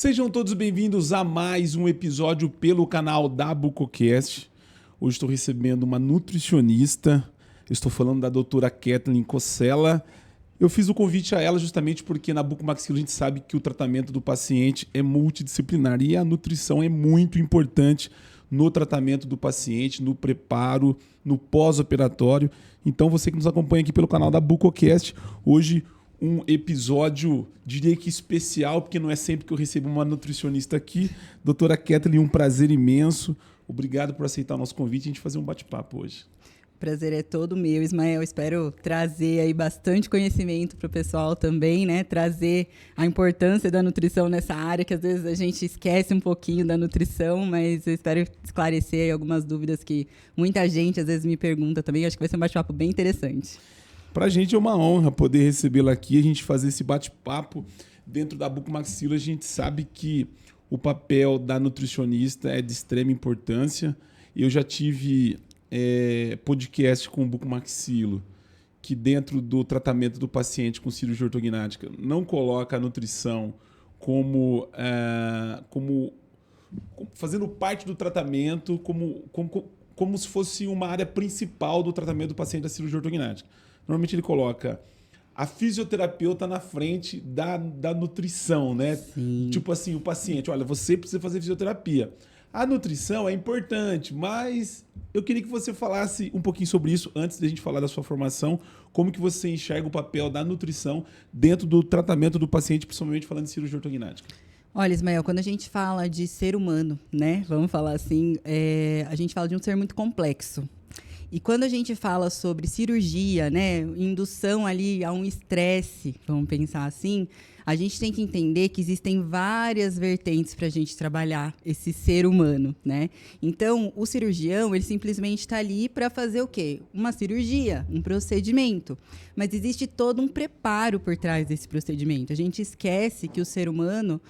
Sejam todos bem-vindos a mais um episódio pelo canal da Bucocast. Hoje estou recebendo uma nutricionista, estou falando da doutora Kathleen Cosella. Eu fiz o convite a ela justamente porque na Bucomaxilo a gente sabe que o tratamento do paciente é multidisciplinar e a nutrição é muito importante no tratamento do paciente, no preparo, no pós-operatório. Então você que nos acompanha aqui pelo canal da Bucocast, hoje um episódio, diria que especial, porque não é sempre que eu recebo uma nutricionista aqui. Doutora Kathleen, um prazer imenso. Obrigado por aceitar o nosso convite e a gente fazer um bate-papo hoje. O prazer é todo meu, Ismael. Espero trazer aí bastante conhecimento para o pessoal também, né? Trazer a importância da nutrição nessa área, que às vezes a gente esquece um pouquinho da nutrição, mas eu espero esclarecer aí algumas dúvidas que muita gente às vezes me pergunta também. Acho que vai ser um bate-papo bem interessante. Para a gente é uma honra poder recebê-la aqui, a gente fazer esse bate-papo dentro da Bucomaxilo. A gente sabe que o papel da nutricionista é de extrema importância. Eu já tive podcast com o Bucomaxilo, que dentro do tratamento do paciente com cirurgia ortognática não coloca a nutrição como fazendo parte do tratamento, como se fosse uma área principal do tratamento do paciente da cirurgia ortognática. Normalmente ele coloca a fisioterapeuta na frente da nutrição, né? Sim. Tipo assim, o paciente, olha, você precisa fazer fisioterapia. A nutrição é importante, mas eu queria que você falasse um pouquinho sobre isso antes da gente falar da sua formação. Como que você enxerga o papel da nutrição dentro do tratamento do paciente, principalmente falando de cirurgia ortognática? Olha, Ismael, quando a gente fala de ser humano, né? Vamos falar assim, a gente fala de um ser muito complexo. E quando a gente fala sobre cirurgia, né, indução ali a um estresse, vamos pensar assim, a gente tem que entender que existem várias vertentes para a gente trabalhar esse ser humano, né? Então, o cirurgião, ele simplesmente está ali para fazer o quê? Uma cirurgia, um procedimento. Mas existe todo um preparo por trás desse procedimento. A gente esquece que o ser humano,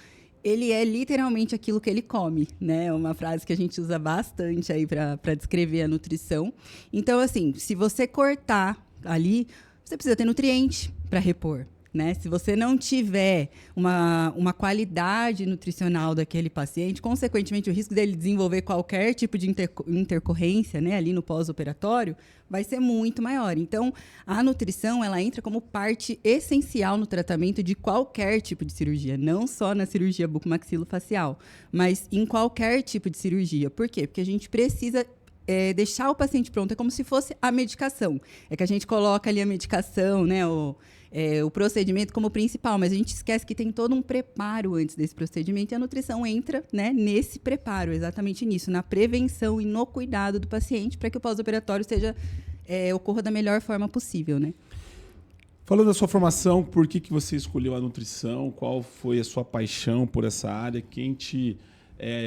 ele é literalmente aquilo que ele come, né? É uma frase que a gente usa bastante aí para descrever a nutrição. Então, assim, se você cortar ali, você precisa ter nutriente para repor, né? Se você não tiver uma qualidade nutricional daquele paciente, consequentemente, o risco dele desenvolver qualquer tipo de intercorrência, né, ali no pós-operatório, vai ser muito maior. Então, a nutrição, ela entra como parte essencial no tratamento de qualquer tipo de cirurgia, não só na cirurgia bucomaxilofacial, mas em qualquer tipo de cirurgia. Por quê? Porque a gente precisa deixar o paciente pronto, é como se fosse a medicação. É que a gente coloca ali a medicação, né, o procedimento como principal, mas a gente esquece que tem todo um preparo antes desse procedimento e a nutrição entra, né, nesse preparo, exatamente nisso, na prevenção e no cuidado do paciente para que o pós-operatório ocorra da melhor forma possível, né? Falando da sua formação, por que você escolheu a nutrição? Qual foi a sua paixão por essa área? Quem te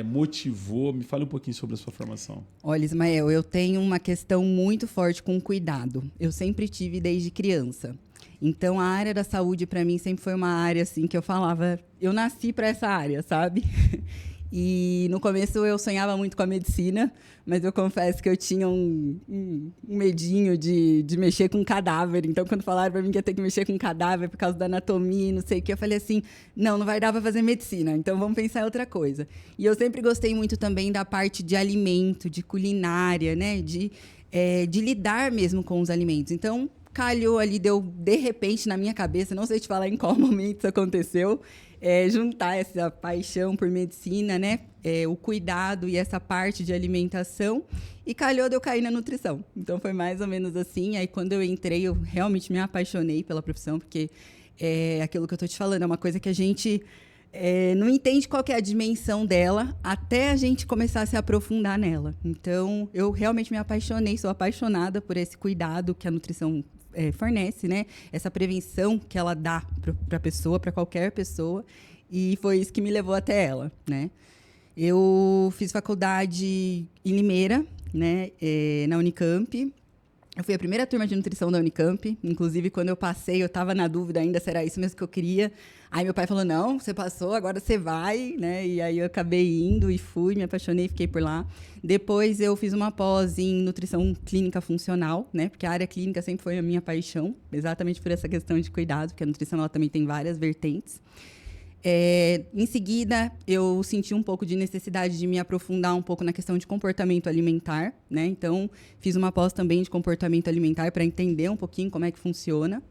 motivou? Me fale um pouquinho sobre a sua formação. Olha, Ismael, eu tenho uma questão muito forte com o cuidado. Eu sempre tive desde criança. Então, a área da saúde, para mim, sempre foi uma área assim que eu falava, eu nasci para essa área, sabe? E no começo eu sonhava muito com a medicina, mas eu confesso que eu tinha um medinho de mexer com cadáver. Então, quando falaram para mim que ia ter que mexer com cadáver por causa da anatomia e não sei o que, eu falei assim, não vai dar para fazer medicina, então vamos pensar em outra coisa. E eu sempre gostei muito também da parte de alimento, de culinária, né? De lidar mesmo com os alimentos. Então, calhou ali, deu de repente na minha cabeça, não sei te falar em qual momento isso aconteceu, juntar essa paixão por medicina, né? O cuidado e essa parte de alimentação, e calhou de eu cair na nutrição. Então foi mais ou menos assim. Aí quando eu entrei, eu realmente me apaixonei pela profissão, porque aquilo que eu estou te falando é uma coisa que a gente não entende qual que é a dimensão dela até a gente começar a se aprofundar nela. Então, eu realmente me apaixonei, sou apaixonada por esse cuidado que a nutrição fornece, né? Essa prevenção que ela dá para a pessoa, para qualquer pessoa, e foi isso que me levou até ela, né? Eu fiz faculdade em Limeira, né? Na Unicamp. Eu fui a primeira turma de nutrição da Unicamp, inclusive quando eu passei, eu estava na dúvida ainda se era isso mesmo que eu queria. Aí meu pai falou, não, você passou, agora você vai, né? E aí eu acabei indo e fui, me apaixonei, fiquei por lá. Depois eu fiz uma pós em nutrição clínica funcional, né? Porque a área clínica sempre foi a minha paixão, exatamente por essa questão de cuidado, porque a nutrição ela também tem várias vertentes. Em seguida, eu senti um pouco de necessidade de me aprofundar um pouco na questão de comportamento alimentar, né? Então, fiz uma pós também de comportamento alimentar para entender um pouquinho como é que funciona.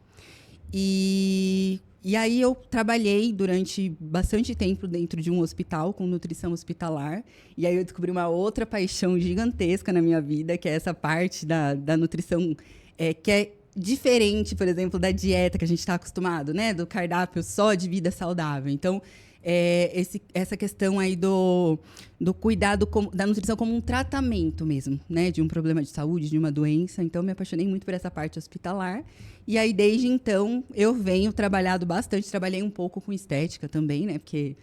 E aí eu trabalhei durante bastante tempo dentro de um hospital, com nutrição hospitalar. E aí eu descobri uma outra paixão gigantesca na minha vida, que é essa parte da nutrição, que é diferente, por exemplo, da dieta que a gente está acostumado, né? Do cardápio só de vida saudável. Então, essa questão aí do cuidado da nutrição como um tratamento mesmo, né? De um problema de saúde, de uma doença. Então, me apaixonei muito por essa parte hospitalar. E aí, desde então, eu venho trabalhado bastante. Trabalhei um pouco com estética também, né? Porque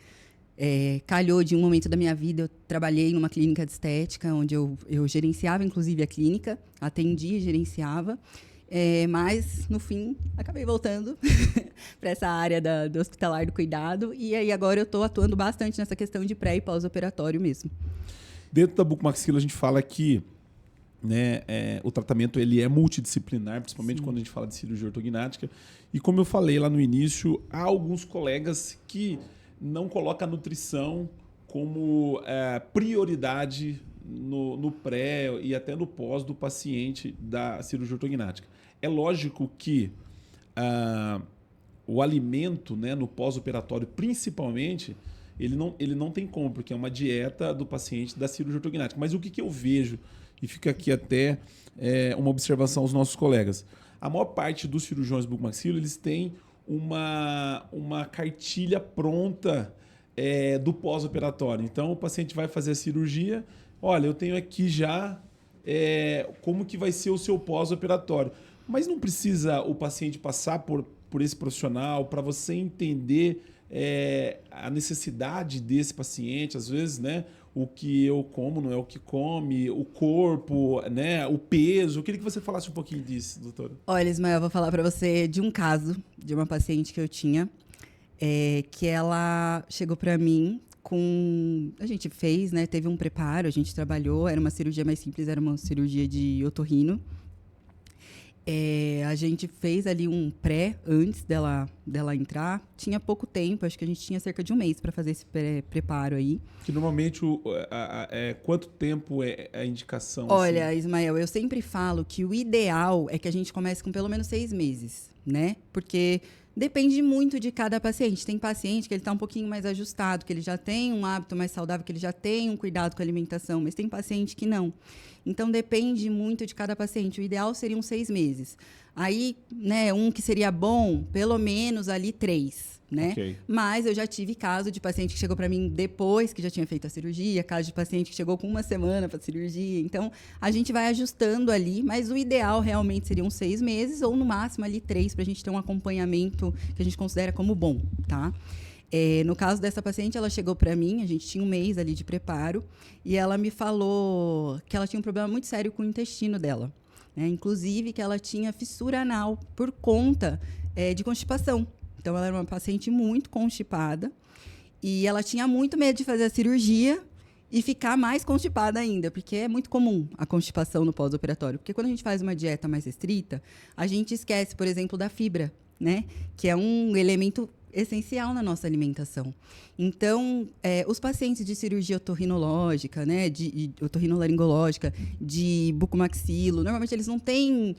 calhou de um momento da minha vida, eu trabalhei numa clínica de estética, onde eu gerenciava, inclusive, a clínica. Atendia e gerenciava. Mas, no fim, acabei voltando para essa área do hospitalar do cuidado. E aí, agora eu estou atuando bastante nessa questão de pré- e pós-operatório mesmo. Dentro da bucomaxila, a gente fala que, né, o tratamento ele é multidisciplinar, principalmente quando a gente fala de cirurgia ortognática. E como eu falei lá no início, há alguns colegas que não colocam a nutrição como prioridade no pré e até no pós do paciente da cirurgia ortognática. É lógico que o alimento, né, no pós-operatório, principalmente, ele não tem como, porque é uma dieta do paciente da cirurgia ortognática. Mas o que eu vejo, e fica aqui até uma observação aos nossos colegas, a maior parte dos cirurgiões bucomaxilo, eles têm uma cartilha pronta do pós-operatório. Então, o paciente vai fazer a cirurgia, olha, eu tenho aqui já como que vai ser o seu pós-operatório. Mas não precisa o paciente passar por esse profissional para você entender a necessidade desse paciente, às vezes, né? O que eu como não é o que come, o corpo, né? O peso. Eu queria que você falasse um pouquinho disso, doutora. Olha, Ismael, eu vou falar para você de um caso de uma paciente que eu tinha, que ela chegou para mim a gente fez, né? Teve um preparo, a gente trabalhou, era uma cirurgia mais simples, era uma cirurgia de otorrino. A gente fez ali um pré antes dela entrar. Tinha pouco tempo, acho que a gente tinha cerca de um mês para fazer esse preparo aí. Que normalmente, quanto tempo é a indicação? Olha, assim? Ismael, eu sempre falo que o ideal é que a gente comece com pelo menos 6 meses, né? Porque depende muito de cada paciente. Tem paciente que ele está um pouquinho mais ajustado, que ele já tem um hábito mais saudável, que ele já tem um cuidado com a alimentação, mas tem paciente que não. Então, depende muito de cada paciente. O ideal seriam 6 meses. Aí, né, um que seria bom, pelo menos ali 3, né? Okay. Mas eu já tive caso de paciente que chegou para mim depois que já tinha feito a cirurgia, caso de paciente que chegou com 1 semana para a cirurgia. Então, a gente vai ajustando ali, mas o ideal realmente seriam 6 meses ou, no máximo, ali 3, para a gente ter um acompanhamento que a gente considera como bom, tá? No caso dessa paciente, ela chegou para mim, a gente tinha um mês ali de preparo, e ela me falou que ela tinha um problema muito sério com o intestino dela. Né? Inclusive, que ela tinha fissura anal por conta de constipação. Então, ela era uma paciente muito constipada, e ela tinha muito medo de fazer a cirurgia e ficar mais constipada ainda, porque é muito comum a constipação no pós-operatório. Porque quando a gente faz uma dieta mais restrita, a gente esquece, por exemplo, da fibra, né? Que é um elemento essencial na nossa alimentação. Então, os pacientes de cirurgia otorrinológica, né, de otorrinolaringológica, de bucomaxilo, normalmente eles não têm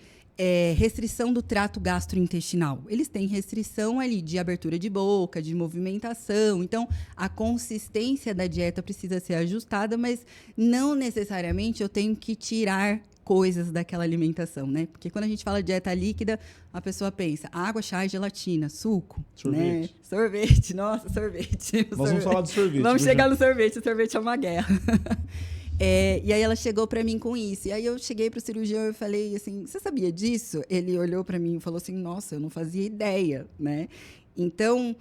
restrição do trato gastrointestinal. Eles têm restrição ali de abertura de boca, de movimentação. Então, a consistência da dieta precisa ser ajustada, mas não necessariamente eu tenho que tirar coisas daquela alimentação, né? Porque quando a gente fala de dieta líquida, a pessoa pensa água, chá e gelatina, suco, sorvete. Né? Sorvete, nossa, sorvete. Nós vamos falar do sorvete. Vamos chegar no sorvete, o sorvete é uma guerra. E aí ela chegou para mim com isso. E aí eu cheguei para o cirurgião e falei assim, você sabia disso? Ele olhou para mim e falou assim, nossa, eu não fazia ideia, né? Então,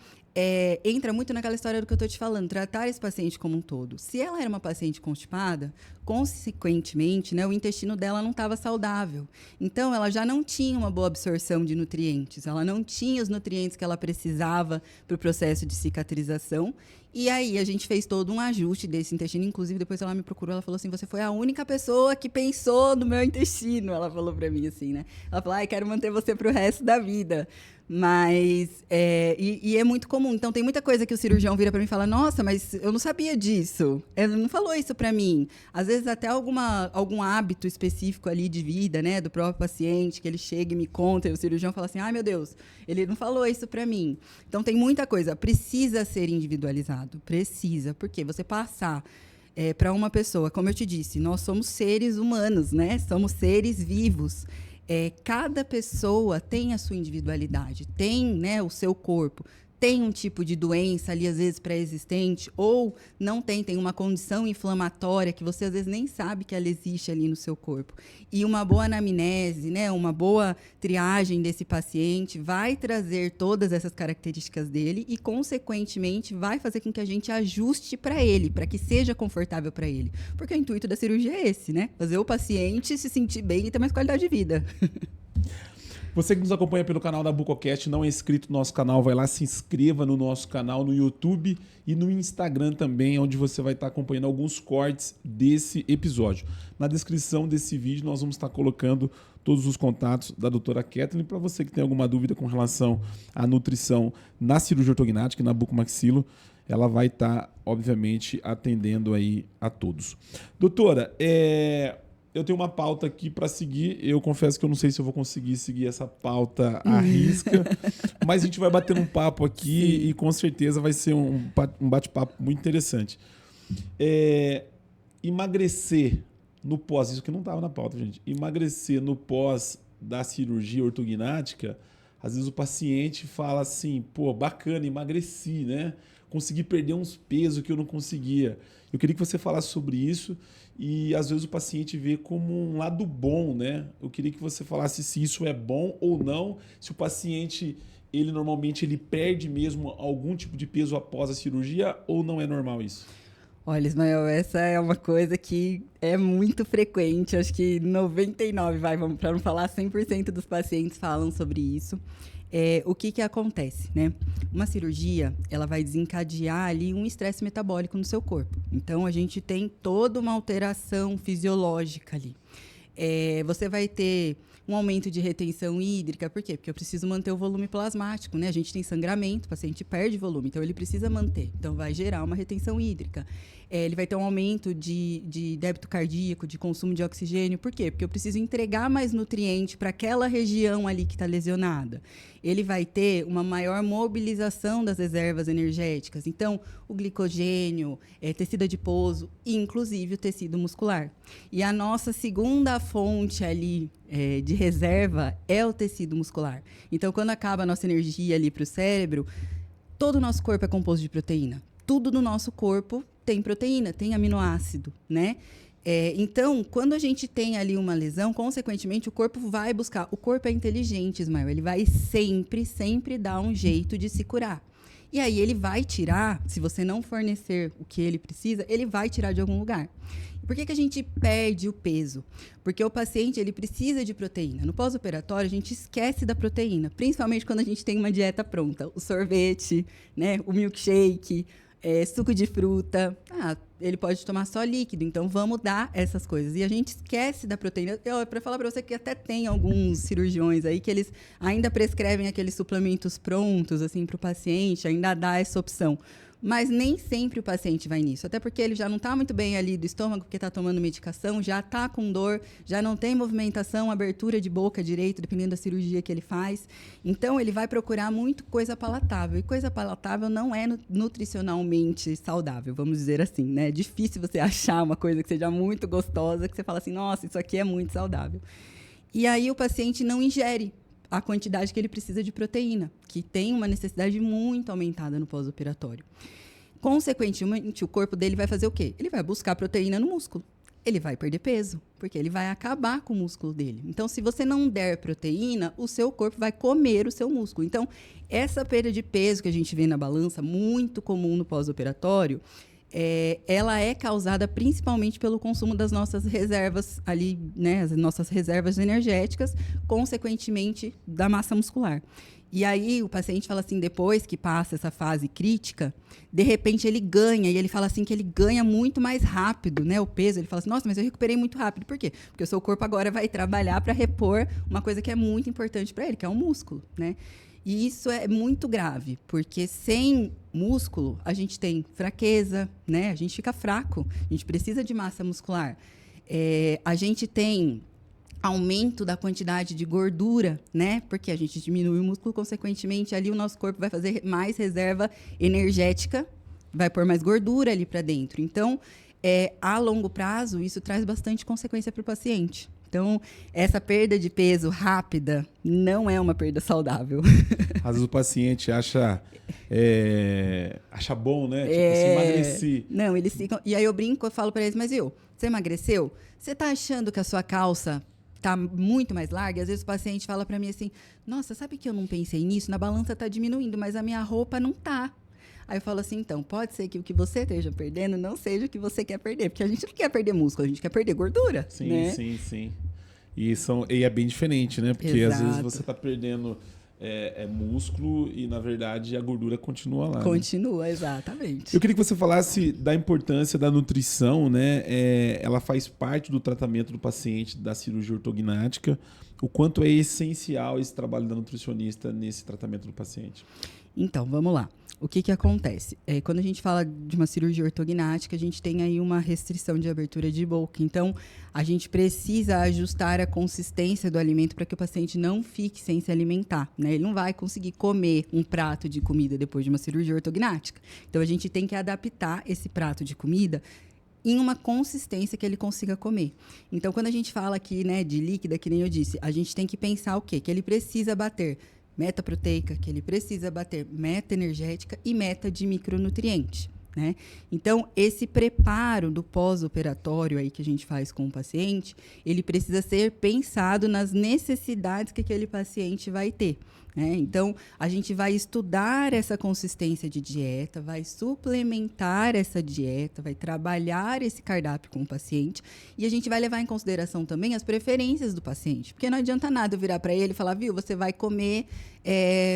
entra muito naquela história do que eu estou te falando, tratar esse paciente como um todo. Se ela era uma paciente constipada, consequentemente, né, o intestino dela não estava saudável. Então, ela já não tinha uma boa absorção de nutrientes, ela não tinha os nutrientes que ela precisava para o processo de cicatrização. E aí a gente fez todo um ajuste desse intestino. Inclusive, depois ela me procurou, ela falou assim, você foi a única pessoa que pensou no meu intestino. Ela falou pra mim assim, né? Ela falou, ai, quero manter você pro resto da vida. Mas, e é muito comum. Então, tem muita coisa que o cirurgião vira pra mim e fala, nossa, mas eu não sabia disso. Ele não falou isso pra mim. Às vezes, até algum hábito específico ali de vida, né, do próprio paciente, que ele chega e me conta, e o cirurgião fala assim, ai, meu Deus, ele não falou isso pra mim. Então, tem muita coisa. Precisa ser individualizado. Precisa. Porque você passar para uma pessoa, como eu te disse, nós somos seres humanos, né? Somos seres vivos. Cada pessoa tem a sua individualidade, tem, né, o seu corpo, tem um tipo de doença ali, às vezes, pré-existente, ou não tem uma condição inflamatória que você, às vezes, nem sabe que ela existe ali no seu corpo. E uma boa anamnese, né, uma boa triagem desse paciente vai trazer todas essas características dele e, consequentemente, vai fazer com que a gente ajuste para ele, para que seja confortável para ele. Porque o intuito da cirurgia é esse, né? Fazer o paciente se sentir bem e ter mais qualidade de vida. Você que nos acompanha pelo canal da Bucocast, não é inscrito no nosso canal, vai lá, se inscreva no nosso canal no YouTube e no Instagram também, onde você vai estar acompanhando alguns cortes desse episódio. Na descrição desse vídeo nós vamos estar colocando todos os contatos da doutora Kathleen para você que tem alguma dúvida com relação à nutrição na cirurgia ortognática e na bucomaxilo. Ela vai estar, obviamente, atendendo aí a todos. Doutora, eu tenho uma pauta aqui para seguir. Eu confesso que eu não sei se eu vou conseguir seguir essa pauta à risca, mas a gente vai bater um papo aqui. Sim. E com certeza vai ser um bate-papo muito interessante. Emagrecer no pós, isso que não estava na pauta, gente. Emagrecer no pós da cirurgia ortognática, às vezes o paciente fala assim, pô, bacana, emagreci, né? Consegui perder uns pesos que eu não conseguia. Eu queria que você falasse sobre isso e às vezes o paciente vê como um lado bom, né? Eu queria que você falasse se isso é bom ou não, se o paciente, ele normalmente ele perde mesmo algum tipo de peso após a cirurgia ou não é normal isso? Olha, Ismael, essa é uma coisa que é muito frequente, acho que 99%, para não falar 100% dos pacientes falam sobre isso. O que acontece, né? Uma cirurgia, ela vai desencadear ali um estresse metabólico no seu corpo. Então, a gente tem toda uma alteração fisiológica ali. Você vai ter um aumento de retenção hídrica, por quê? Porque eu preciso manter o volume plasmático, né? A gente tem sangramento, o paciente perde volume, então ele precisa manter. Então, vai gerar uma retenção hídrica. Ele vai ter um aumento de débito cardíaco, de consumo de oxigênio. Por quê? Porque eu preciso entregar mais nutriente para aquela região ali que está lesionada. Ele vai ter uma maior mobilização das reservas energéticas. Então, o glicogênio, tecido adiposo e, inclusive, o tecido muscular. E a nossa segunda fonte ali de reserva é o tecido muscular. Então, quando acaba a nossa energia ali para o cérebro, todo o nosso corpo é composto de proteína. Tudo no nosso corpo tem proteína, tem aminoácido, né? Então, quando a gente tem ali uma lesão, consequentemente, o corpo vai buscar. O corpo é inteligente, Ismael. Ele vai sempre dar um jeito de se curar. E aí ele vai tirar, se você não fornecer o que ele precisa, ele vai tirar de algum lugar. Por que a gente perde o peso? Porque o paciente ele precisa de proteína. No pós-operatório, a gente esquece da proteína, principalmente quando a gente tem uma dieta pronta. O sorvete, né, o milkshake, suco de fruta. Ele pode tomar só líquido, então vamos dar essas coisas. E a gente esquece da proteína. Para falar para você que até tem alguns cirurgiões aí que eles ainda prescrevem aqueles suplementos prontos assim, para o paciente, ainda dá essa opção. Mas nem sempre o paciente vai nisso, até porque ele já não está muito bem ali do estômago, porque está tomando medicação, já está com dor, já não tem movimentação, abertura de boca direito, dependendo da cirurgia que ele faz. Então, ele vai procurar muito coisa palatável. E coisa palatável não é nutricionalmente saudável, vamos dizer assim, né? É difícil você achar uma coisa que seja muito gostosa, que você fala assim, nossa, isso aqui é muito saudável. E aí o paciente não ingere a quantidade que ele precisa de proteína, que tem uma necessidade muito aumentada no pós-operatório. Consequentemente, o corpo dele vai fazer o quê? Ele vai buscar proteína no músculo. Ele vai perder peso, porque ele vai acabar com o músculo dele. Então, se você não der proteína, o seu corpo vai comer o seu músculo. Então, essa perda de peso que a gente vê na balança, muito comum no pós-operatório, ela é causada principalmente pelo consumo das nossas reservas ali, né, as nossas reservas energéticas, consequentemente da massa muscular. E aí o paciente fala assim, depois que passa essa fase crítica, de repente ele ganha, e ele fala assim que ele ganha muito mais rápido, né, o peso. Ele fala assim, nossa, mas eu recuperei muito rápido. Por quê? Porque o seu corpo agora vai trabalhar para repor uma coisa que é muito importante para ele, que é o músculo, né? E isso é muito grave, porque sem músculo a gente tem fraqueza, né? A gente fica fraco, a gente precisa de massa muscular. A gente tem aumento da quantidade de gordura, né? Porque a gente diminui o músculo, consequentemente, ali o nosso corpo vai fazer mais reserva energética, vai pôr mais gordura ali para dentro. Então, a longo prazo, isso traz bastante consequência para o paciente. Então, essa perda de peso rápida não é uma perda saudável. Às vezes o paciente acha bom, né? Tipo assim, emagreci. Não, eles ficam... E aí eu brinco, eu falo para eles, mas você emagreceu? Você tá achando que a sua calça tá muito mais larga? Às vezes o paciente fala para mim assim, nossa, sabe que eu não pensei nisso? Na balança tá diminuindo, mas a minha roupa não tá. Aí eu falo assim, então, pode ser que o que você esteja perdendo não seja o que você quer perder. Porque a gente não quer perder músculo, a gente quer perder gordura. Sim, né? sim. E é bem diferente, né? Porque Exato. às vezes você está perdendo músculo e, na verdade, a gordura continua lá. Continua, né? Exatamente. Eu queria que você falasse da importância da nutrição, né? Ela faz parte do tratamento do paciente da cirurgia ortognática. O quanto é essencial esse trabalho da nutricionista nesse tratamento do paciente? Então, vamos lá. O que acontece? Quando a gente fala de uma cirurgia ortognática, a gente tem aí uma restrição de abertura de boca. Então, a gente precisa ajustar a consistência do alimento para que o paciente não fique sem se alimentar, né? Ele não vai conseguir comer um prato de comida depois de uma cirurgia ortognática. Então, a gente tem que adaptar esse prato de comida em uma consistência que ele consiga comer. Então, quando a gente fala aqui, né, de líquida, que nem eu disse, a gente tem que pensar o quê? Que ele precisa bater meta proteica, que ele precisa bater meta energética e meta de micronutriente, né? Então, esse preparo do pós-operatório aí que a gente faz com o paciente, ele precisa ser pensado nas necessidades que aquele paciente vai ter, né? Então, a gente vai estudar essa consistência de dieta, vai suplementar essa dieta, vai trabalhar esse cardápio com o paciente e a gente vai levar em consideração também as preferências do paciente. Porque não adianta nada eu virar para ele e falar, viu, você vai comer,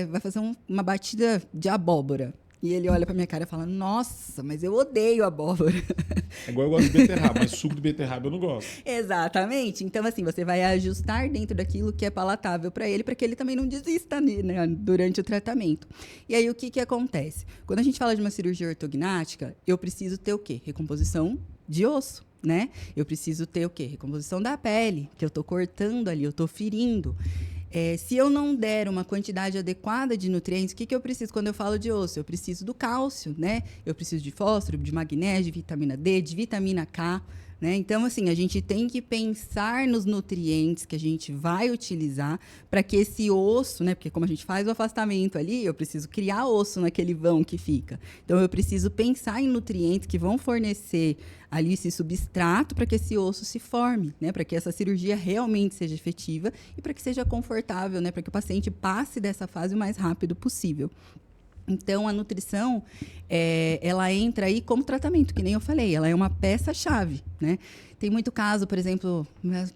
vai fazer uma batida de abóbora. E ele olha pra minha cara e fala, nossa, mas eu odeio abóbora. É igual eu gosto de beterraba, mas suco de beterraba eu não gosto. Exatamente. Então, assim, você vai ajustar dentro daquilo que é palatável para ele que ele também não desista, né, durante o tratamento. E aí, o que acontece? Quando a gente fala de uma cirurgia ortognática, eu preciso ter o quê? Recomposição de osso, né? Eu preciso ter o quê? Recomposição da pele, que eu tô cortando ali, eu tô ferindo. Se eu não der uma quantidade adequada de nutrientes, o que eu preciso quando eu falo de osso? Eu preciso do cálcio, né? Eu preciso de fósforo, de magnésio, de vitamina D, de vitamina K, né? Então, assim, a gente tem que pensar nos nutrientes que a gente vai utilizar para que esse osso, né? Porque como a gente faz o afastamento ali, eu preciso criar osso naquele vão que fica. Então, eu preciso pensar em nutrientes que vão fornecer ali esse substrato para que esse osso se forme, né? Para que essa cirurgia realmente seja efetiva e para que seja confortável, né? Para que o paciente passe dessa fase o mais rápido possível. Então, a nutrição, ela entra aí como tratamento, que nem eu falei, ela é uma peça-chave, né? Tem muito caso, por exemplo,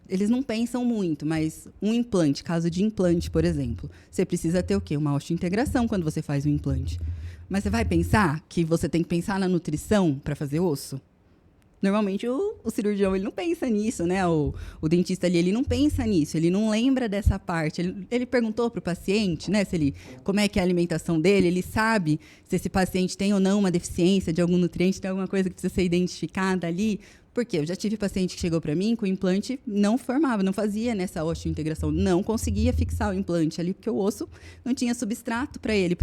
eles não pensam muito, mas um implante, caso de implante, por exemplo, você precisa ter o quê? Uma osteointegração quando você faz um implante. Mas você vai pensar que você tem que pensar na nutrição para fazer osso? Normalmente o cirurgião ele não pensa nisso, né? O dentista ali ele não pensa nisso, ele não lembra dessa parte. Ele perguntou para o paciente, né? Como é que é a alimentação dele, ele sabe se esse paciente tem ou não uma deficiência de algum nutriente, tem alguma coisa que precisa ser identificada ali. Porque eu já tive paciente que chegou para mim com o implante não formava, não fazia nessa osteointegração, não conseguia fixar o implante ali, porque o osso não tinha substrato para ele,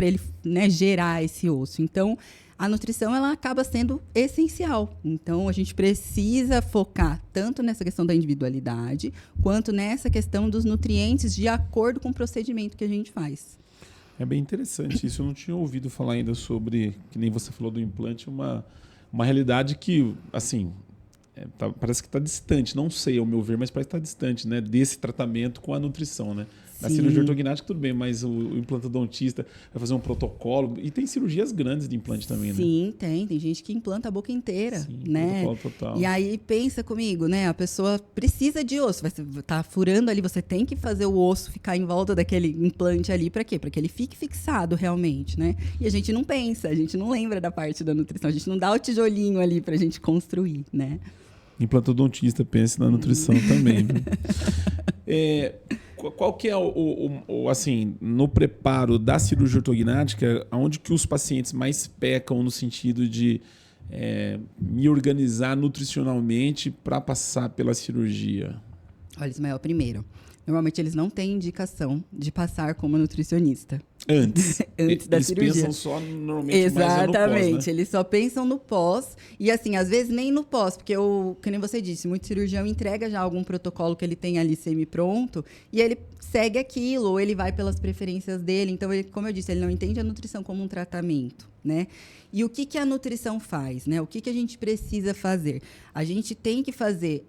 né, gerar esse osso. Então, a nutrição ela acaba sendo essencial. Então, a gente precisa focar tanto nessa questão da individualidade, quanto nessa questão dos nutrientes de acordo com o procedimento que a gente faz. É bem interessante isso. Eu não tinha ouvido falar ainda sobre, que nem você falou do implante, uma realidade que, assim, parece que está distante. Não sei, ao meu ver, mas parece que está distante, né, desse tratamento com a nutrição, né? Na cirurgia ortognática, tudo bem, mas o implantodontista vai fazer um protocolo. E tem cirurgias grandes de implante também, né? Sim, tem. Tem gente que implanta a boca inteira, Sim, né? protocolo total. E aí, pensa comigo, né? A pessoa precisa de osso. Vai tá furando ali, você tem que fazer o osso ficar em volta daquele implante ali. Para quê? Para que ele fique fixado realmente, né? E a gente não pensa, a gente não lembra da parte da nutrição. A gente não dá o tijolinho ali pra gente construir, né? Implantodontista, pense na nutrição também. Viu? Qual que é assim, no preparo da cirurgia ortognática, onde que os pacientes mais pecam no sentido de me organizar nutricionalmente para passar pela cirurgia? Olha, Ismael, primeiro, normalmente eles não têm indicação de passar como nutricionista. Antes Da cirurgia. Eles pensam só normalmente Exatamente, mais no pós, né? Eles só pensam no pós e assim, às vezes nem no pós, porque que nem você disse, muito cirurgião entrega já algum protocolo que ele tem ali semi-pronto e ele segue aquilo, ou ele vai pelas preferências dele. Então, ele, como eu disse, ele não entende a nutrição como um tratamento, né? E o que a nutrição faz, né? O que a gente precisa fazer? A gente tem que fazer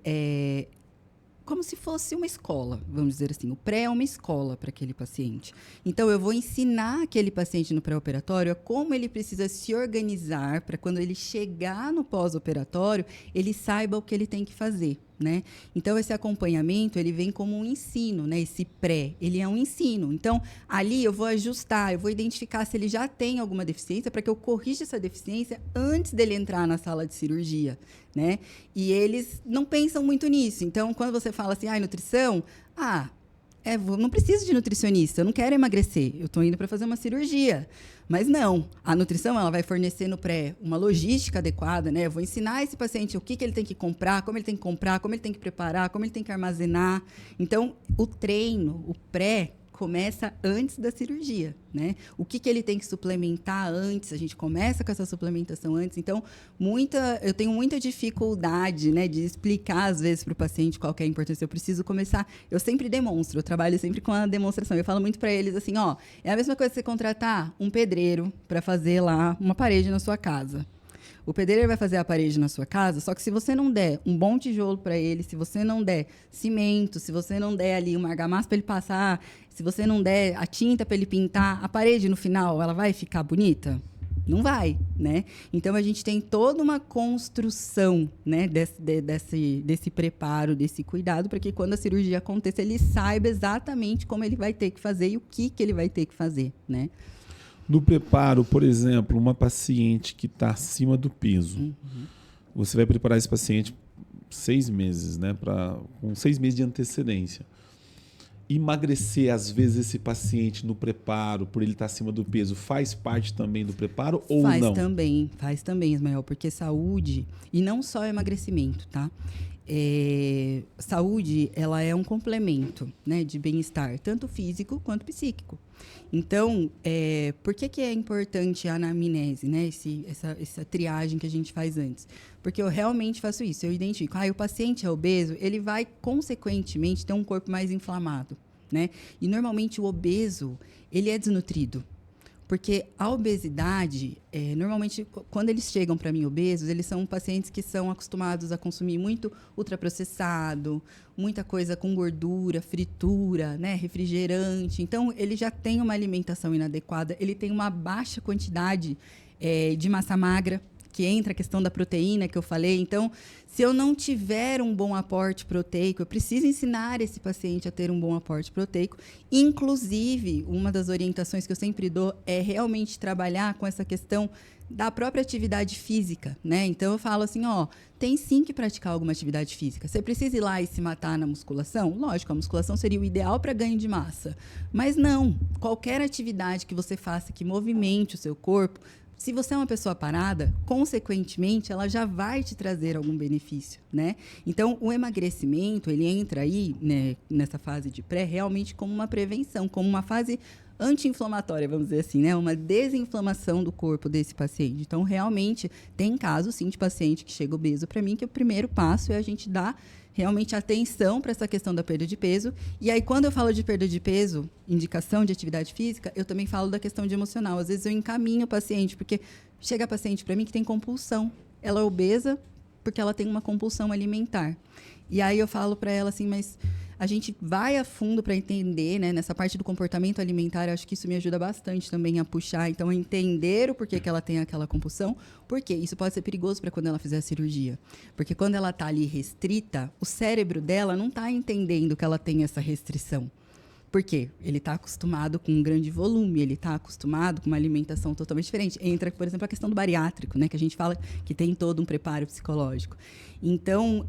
como se fosse uma escola, vamos dizer assim. O pré é uma escola para aquele paciente. Então, eu vou ensinar aquele paciente no pré-operatório como ele precisa se organizar para quando ele chegar no pós-operatório, ele saiba o que ele tem que fazer, né? Então, esse acompanhamento, ele vem como um ensino, né? Esse pré, ele é um ensino. Então, ali eu vou ajustar, eu vou identificar se ele já tem alguma deficiência para que eu corrija essa deficiência antes dele entrar na sala de cirurgia, né? E eles não pensam muito nisso. Então, quando você fala assim, nutrição, não preciso de nutricionista, eu não quero emagrecer, eu estou indo para fazer uma cirurgia. Mas não, a nutrição ela vai fornecer no pré uma logística adequada, né? Eu vou ensinar esse paciente o que ele tem que comprar, como ele tem que preparar, como ele tem que armazenar. Então, o treino, o pré, começa antes da cirurgia, né? O que ele tem que suplementar antes, a gente começa com essa suplementação antes. Então, eu tenho muita dificuldade, né, de explicar, às vezes, para o paciente qual que é a importância. Eu preciso começar, eu sempre demonstro, eu trabalho sempre com a demonstração. Eu falo muito para eles assim, é a mesma coisa que você contratar um pedreiro para fazer lá uma parede na sua casa. O pedreiro vai fazer a parede na sua casa, só que se você não der um bom tijolo para ele, se você não der cimento, se você não der ali uma argamassa para ele passar, se você não der a tinta para ele pintar, a parede no final, ela vai ficar bonita? Não vai, né? Então, a gente tem toda uma construção, né, desse preparo, desse cuidado, para que quando a cirurgia aconteça, ele saiba exatamente como ele vai ter que fazer e o que ele vai ter que fazer, né? No preparo, por exemplo, uma paciente que está acima do peso, você vai preparar esse paciente 6 meses, né? Com 6 meses de antecedência. Emagrecer, às vezes, esse paciente no preparo, por ele estar acima do peso, faz parte também do preparo ou não? Faz também, Ismael, porque saúde, e não só emagrecimento, tá? Saúde, ela é um complemento, né, de bem-estar, tanto físico quanto psíquico. Então, por que é importante a anamnese, né, essa triagem que a gente faz antes? Porque eu realmente faço isso, eu identifico, o paciente é obeso, ele vai, consequentemente, ter um corpo mais inflamado, né? E, normalmente, o obeso, ele é desnutrido. Porque a obesidade, normalmente, quando eles chegam para mim obesos, eles são pacientes que são acostumados a consumir muito ultraprocessado, muita coisa com gordura, fritura, né, refrigerante. Então, ele já tem uma alimentação inadequada, ele tem uma baixa quantidade de massa magra, que entra a questão da proteína que eu falei. Então, se eu não tiver um bom aporte proteico, eu preciso ensinar esse paciente a ter um bom aporte proteico. Inclusive, uma das orientações que eu sempre dou é realmente trabalhar com essa questão da própria atividade física, né? Então, eu falo assim, tem sim que praticar alguma atividade física. Você precisa ir lá e se matar na musculação? Lógico, a musculação seria o ideal para ganho de massa. Mas não, qualquer atividade que você faça que movimente o seu corpo, se você é uma pessoa parada, consequentemente, ela já vai te trazer algum benefício, né? Então, o emagrecimento, ele entra aí, né, nessa fase de pré, realmente como uma prevenção, como uma fase anti-inflamatória, vamos dizer assim, né? Uma desinflamação do corpo desse paciente. Então, realmente, tem casos, sim, de paciente que chega obeso para mim, que o primeiro passo é a gente dar realmente atenção para essa questão da perda de peso. E aí, quando eu falo de perda de peso, indicação de atividade física, eu também falo da questão de emocional. Às vezes, eu encaminho o paciente, porque chega paciente para mim que tem compulsão. Ela é obesa porque ela tem uma compulsão alimentar. E aí, eu falo para ela assim, mas a gente vai a fundo para entender, né? Nessa parte do comportamento alimentar, eu acho que isso me ajuda bastante também a puxar. Então, a entender o porquê que ela tem aquela compulsão. Por quê? Isso pode ser perigoso para quando ela fizer a cirurgia. Porque quando ela está ali restrita, o cérebro dela não está entendendo que ela tem essa restrição. Por quê? Ele está acostumado com um grande volume, ele está acostumado com uma alimentação totalmente diferente. Entra, por exemplo, a questão do bariátrico, né? Que a gente fala que tem todo um preparo psicológico. Então,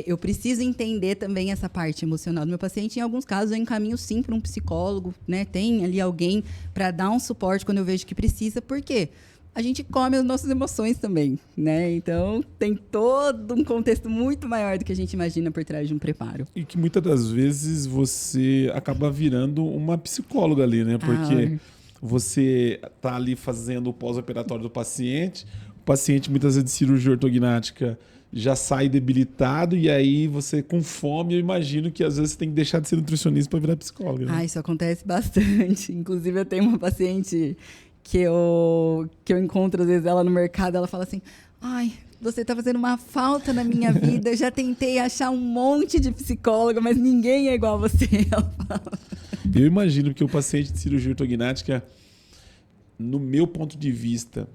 eu preciso entender também essa parte emocional do meu paciente. Em alguns casos, eu encaminho sim para um psicólogo, né? Tem ali alguém para dar um suporte quando eu vejo que precisa. Por quê? A gente come as nossas emoções também, né? Então, tem todo um contexto muito maior do que a gente imagina por trás de um preparo. E que muitas das vezes você acaba virando uma psicóloga ali, né? Porque você tá ali fazendo o pós-operatório do paciente, o paciente muitas vezes de cirurgia ortognática já sai debilitado e aí você com fome, eu imagino que às vezes você tem que deixar de ser nutricionista para virar psicóloga. Né? Isso acontece bastante. Inclusive, eu tenho uma paciente que eu encontro, às vezes, ela no mercado, ela fala assim, você está fazendo uma falta na minha vida, eu já tentei achar um monte de psicóloga, mas ninguém é igual a você. Ela fala. Eu imagino que o paciente de cirurgia ortognática, no meu ponto de vista,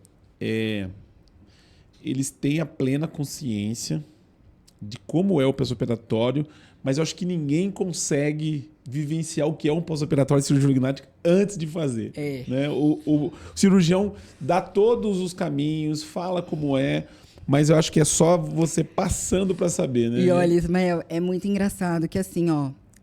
eles têm a plena consciência de como é o pós-operatório, mas eu acho que ninguém consegue vivenciar o que é um pós-operatório de cirurgia ortognática antes de fazer. Né? O cirurgião dá todos os caminhos, fala como é, mas eu acho que é só você passando para saber. Né? E olha, Ismael, é muito engraçado que assim,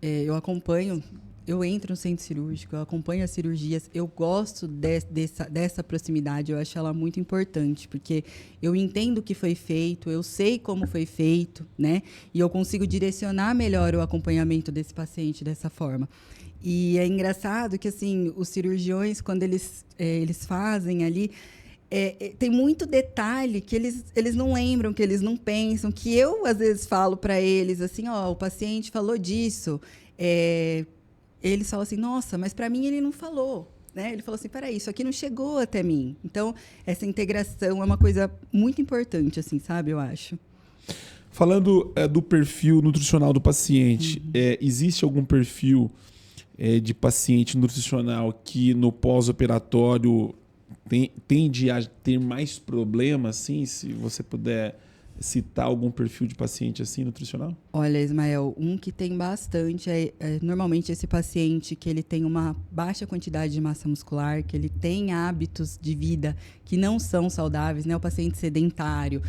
eu acompanho... Eu entro no centro cirúrgico, eu acompanho as cirurgias, eu gosto dessa proximidade, eu acho ela muito importante, porque eu entendo o que foi feito, eu sei como foi feito, né? E eu consigo direcionar melhor o acompanhamento desse paciente dessa forma. E é engraçado que, assim, os cirurgiões, quando eles fazem ali, tem muito detalhe que eles não lembram, que eles não pensam, que eu, às vezes, falo para eles, assim, o paciente falou disso, eles falam assim, nossa, mas para mim ele não falou. Né? Ele falou assim, peraí, isso aqui não chegou até mim. Então, essa integração é uma coisa muito importante, assim, sabe? Eu acho. Falando do perfil nutricional do paciente, existe algum perfil de paciente nutricional que no pós-operatório tende a ter mais problemas, assim, se você puder citar algum perfil de paciente assim nutricional? Olha, Ismael, um que tem bastante normalmente esse paciente que ele tem uma baixa quantidade de massa muscular, que ele tem hábitos de vida que não são saudáveis, né? O paciente sedentário,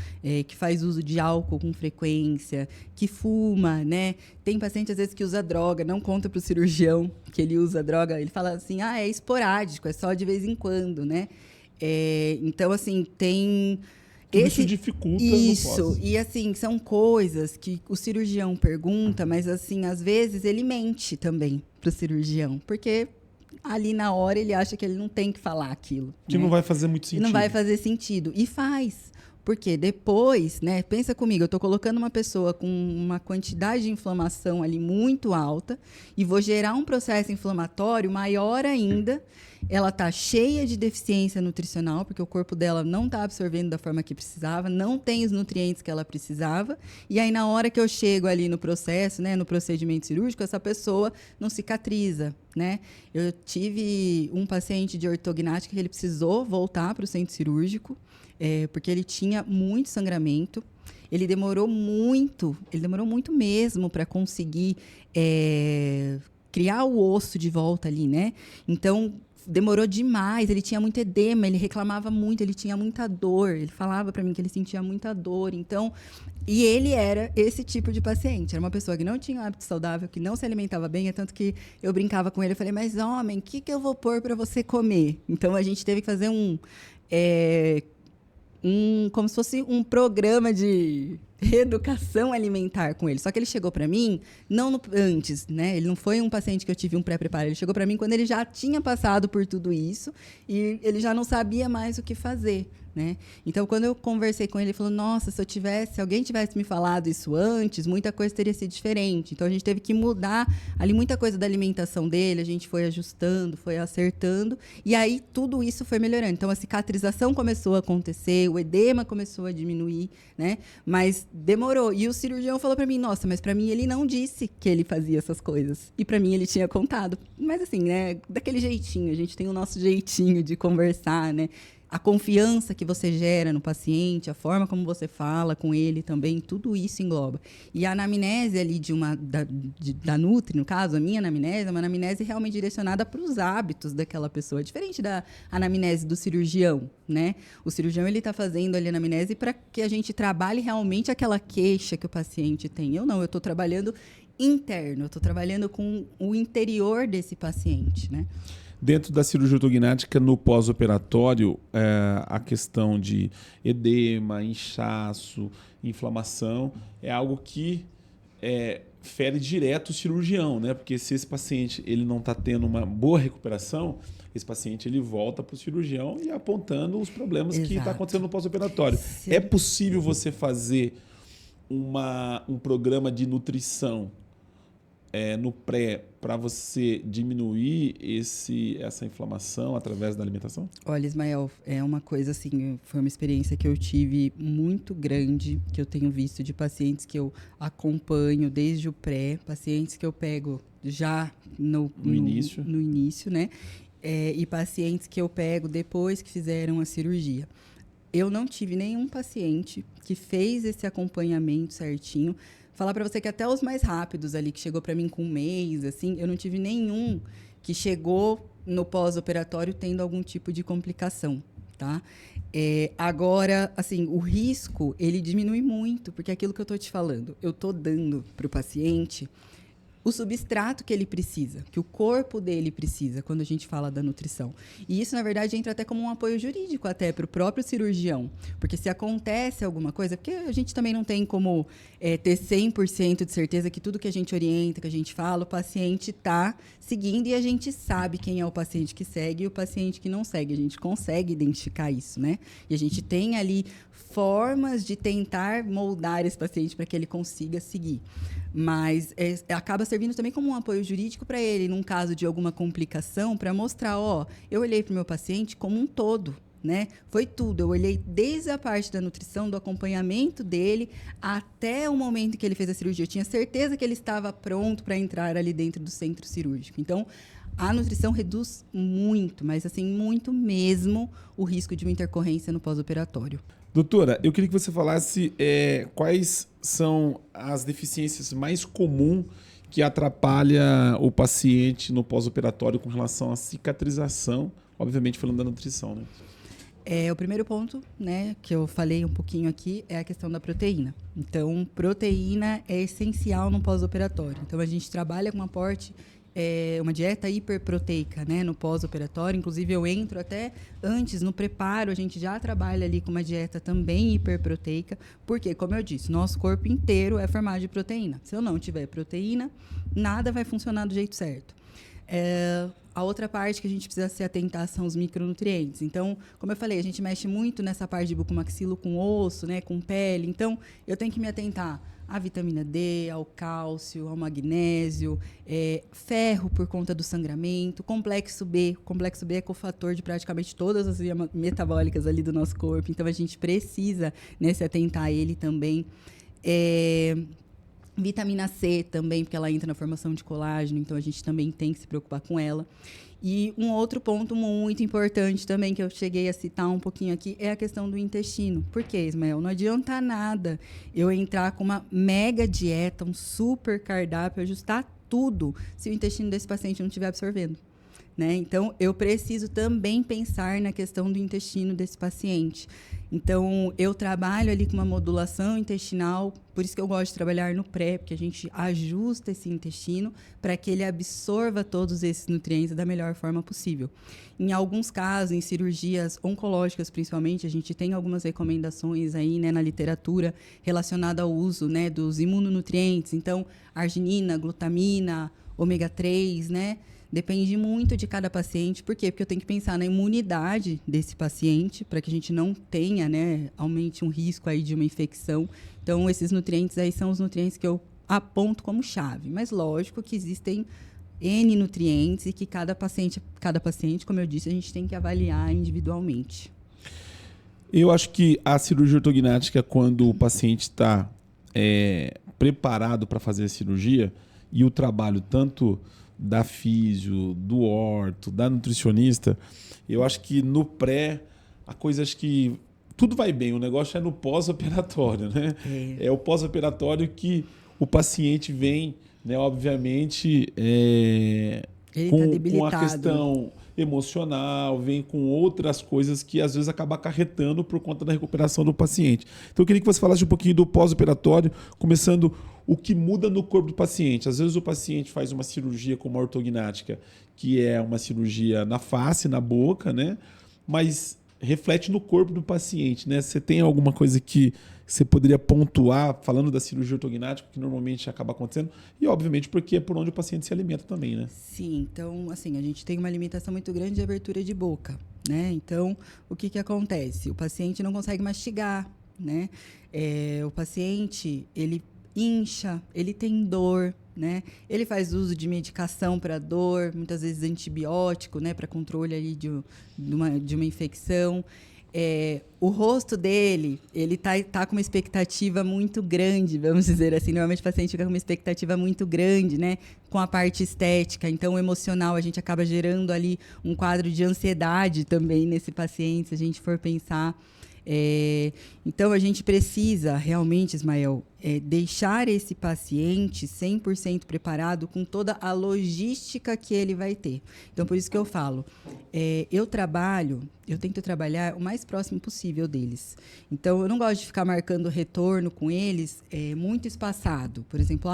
que faz uso de álcool com frequência, que fuma, né? Tem paciente às vezes que usa droga, não conta para o cirurgião que ele usa droga, ele fala assim, é esporádico, é só de vez em quando, né? Então, assim, tem... Isso dificulta. Isso, e assim, são coisas que o cirurgião pergunta, mas assim, às vezes ele mente também para o cirurgião, porque ali na hora ele acha que ele não tem que falar aquilo. Que não vai fazer muito sentido. Não vai fazer sentido, e faz. Porque depois, né, pensa comigo, eu estou colocando uma pessoa com uma quantidade de inflamação ali muito alta e vou gerar um processo inflamatório maior ainda. Ela está cheia de deficiência nutricional, porque o corpo dela não está absorvendo da forma que precisava, não tem os nutrientes que ela precisava. E aí, na hora que eu chego ali no processo, né, no procedimento cirúrgico, essa pessoa não cicatriza. Né? Eu tive um paciente de ortognática que ele precisou voltar para o centro cirúrgico, porque ele tinha muito sangramento. Ele demorou muito mesmo para conseguir criar o osso de volta ali, né? Então, demorou demais, ele tinha muito edema, ele reclamava muito, ele tinha muita dor, ele falava para mim que ele sentia muita dor, então... E ele era esse tipo de paciente, era uma pessoa que não tinha um hábito saudável, que não se alimentava bem, é tanto que eu brincava com ele, eu falei, mas homem, o que eu vou pôr para você comer? Então, a gente teve que fazer como se fosse um programa de reeducação alimentar com ele. Só que ele chegou para mim antes, né? Ele não foi um paciente que eu tive um pré-preparo. Ele chegou para mim quando ele já tinha passado por tudo isso e ele já não sabia mais o que fazer, né? Então, quando eu conversei com ele, ele falou, nossa, se alguém tivesse me falado isso antes, muita coisa teria sido diferente. Então, a gente teve que mudar ali muita coisa da alimentação dele, a gente foi ajustando, foi acertando, e aí tudo isso foi melhorando. Então, a cicatrização começou a acontecer, o edema começou a diminuir, né? Mas demorou. E o cirurgião falou pra mim, nossa, mas pra mim ele não disse que ele fazia essas coisas. E pra mim ele tinha contado. Mas assim, né, daquele jeitinho, a gente tem o nosso jeitinho de conversar, né? A confiança que você gera no paciente, a forma como você fala com ele também, tudo isso engloba. E a anamnese ali da Nutri, no caso, a minha anamnese, é uma anamnese realmente direcionada para os hábitos daquela pessoa, diferente da anamnese do cirurgião, né? O cirurgião, ele está fazendo ali a anamnese para que a gente trabalhe realmente aquela queixa que o paciente tem. Eu não, eu estou trabalhando interno, eu estou trabalhando com o interior desse paciente, né? Dentro da cirurgia ortognática, no pós-operatório, a questão de edema, inchaço, inflamação, é algo que fere direto o cirurgião, né? Porque se esse paciente ele não está tendo uma boa recuperação, esse paciente ele volta para o cirurgião e apontando os problemas que está acontecendo no pós-operatório. É possível você fazer um programa de nutrição no pré, para você diminuir essa inflamação através da alimentação? Olha, Ismael, é uma coisa assim, foi uma experiência que eu tive muito grande, que eu tenho visto de pacientes que eu acompanho desde o pré, pacientes que eu pego já no início, né? E pacientes que eu pego depois que fizeram a cirurgia. Eu não tive nenhum paciente que fez esse acompanhamento certinho. Falar para você que até os mais rápidos ali, que chegou para mim com um mês, assim, eu não tive nenhum que chegou no pós-operatório tendo algum tipo de complicação, tá? Agora, assim, o risco, ele diminui muito, porque é aquilo que eu tô te falando, eu tô dando para o paciente o substrato que ele precisa, que o corpo dele precisa, quando a gente fala da nutrição. E isso, na verdade, entra até como um apoio jurídico até para o próprio cirurgião. Porque se acontece alguma coisa, porque a gente também não tem como ter 100% de certeza que tudo que a gente orienta, que a gente fala, o paciente está seguindo e a gente sabe quem é o paciente que segue e o paciente que não segue. A gente consegue identificar isso, né? E a gente tem ali formas de tentar moldar esse paciente para que ele consiga seguir. Mas acaba servindo também como um apoio jurídico para ele, num caso de alguma complicação, para mostrar, eu olhei para o meu paciente como um todo, né? Foi tudo. Eu olhei desde a parte da nutrição, do acompanhamento dele, até o momento que ele fez a cirurgia. Eu tinha certeza que ele estava pronto para entrar ali dentro do centro cirúrgico. Então, a nutrição reduz muito, mas assim, muito mesmo, o risco de uma intercorrência no pós-operatório. Doutora, eu queria que você falasse quais são as deficiências mais comuns que atrapalha o paciente no pós-operatório com relação à cicatrização, obviamente falando da nutrição, né? O primeiro ponto, né, que eu falei um pouquinho aqui, é a questão da proteína. Então, proteína é essencial no pós-operatório. Então, a gente trabalha com um aporte, uma dieta hiperproteica, né, no pós-operatório. Inclusive, eu entro até antes, no preparo, a gente já trabalha ali com uma dieta também hiperproteica, porque, como eu disse, nosso corpo inteiro é formado de proteína. Se eu não tiver proteína, nada vai funcionar do jeito certo. A outra parte que a gente precisa se atentar são os micronutrientes. Então, como eu falei, a gente mexe muito nessa parte de bucomaxilo com osso, né, com pele. Então, eu tenho que me atentar à vitamina D, ao cálcio, ao magnésio, ferro por conta do sangramento, complexo B. O complexo B é cofator de praticamente todas as vias metabólicas ali do nosso corpo. Então, a gente precisa, né, se atentar a ele também. Vitamina C também, porque ela entra na formação de colágeno, então a gente também tem que se preocupar com ela. E um outro ponto muito importante também, que eu cheguei a citar um pouquinho aqui, é a questão do intestino. Por quê, Ismael? Não adianta nada eu entrar com uma mega dieta, um super cardápio, ajustar tudo, se o intestino desse paciente não estiver absorvendo, né? Então, eu preciso também pensar na questão do intestino desse paciente. Então, eu trabalho ali com uma modulação intestinal, por isso que eu gosto de trabalhar no pré, porque a gente ajusta esse intestino para que ele absorva todos esses nutrientes da melhor forma possível. Em alguns casos, em cirurgias oncológicas principalmente, a gente tem algumas recomendações aí, né, na literatura relacionada ao uso, né, dos imunonutrientes. Então, arginina, glutamina, ômega 3, né? Depende muito de cada paciente. Por quê? Porque eu tenho que pensar na imunidade desse paciente para que a gente não tenha, né, aumente um risco aí de uma infecção. Então, esses nutrientes aí são os nutrientes que eu aponto como chave. Mas, lógico que existem N nutrientes e que cada paciente, como eu disse, a gente tem que avaliar individualmente. Eu acho que a cirurgia ortognática, quando o paciente está preparado para fazer a cirurgia e o trabalho tanto da físio, do orto, da nutricionista, eu acho que no pré, a coisa acho que tudo vai bem, o negócio é no pós-operatório, né? É o pós-operatório que o paciente vem, né, obviamente, com a questão emocional, vem com outras coisas que às vezes acaba acarretando por conta da recuperação do paciente. Então eu queria que você falasse um pouquinho do pós-operatório, começando o que muda no corpo do paciente. Às vezes o paciente faz uma cirurgia como a ortognática, que é uma cirurgia na face, na boca, né? Mas reflete no corpo do paciente, né? Você tem alguma coisa que você poderia pontuar, falando da cirurgia ortognática, que normalmente acaba acontecendo, e obviamente porque é por onde o paciente se alimenta também, né? Sim, então, assim, a gente tem uma limitação muito grande de abertura de boca, né? Então, o que acontece? O paciente não consegue mastigar, né? O paciente, ele incha, ele tem dor, né? Ele faz uso de medicação para dor, muitas vezes antibiótico, né? Para controle ali de uma infecção. O rosto dele, ele tá com uma expectativa muito grande, vamos dizer assim. Normalmente o paciente fica com uma expectativa muito grande, né? Com a parte estética. Então, o emocional, a gente acaba gerando ali um quadro de ansiedade também nesse paciente, se a gente for pensar. Então, a gente precisa realmente, Ismael, deixar esse paciente 100% preparado com toda a logística que ele vai ter. Então, por isso que eu falo, eu tento trabalhar o mais próximo possível deles. Então, eu não gosto de ficar marcando retorno com eles muito espaçado. Por exemplo,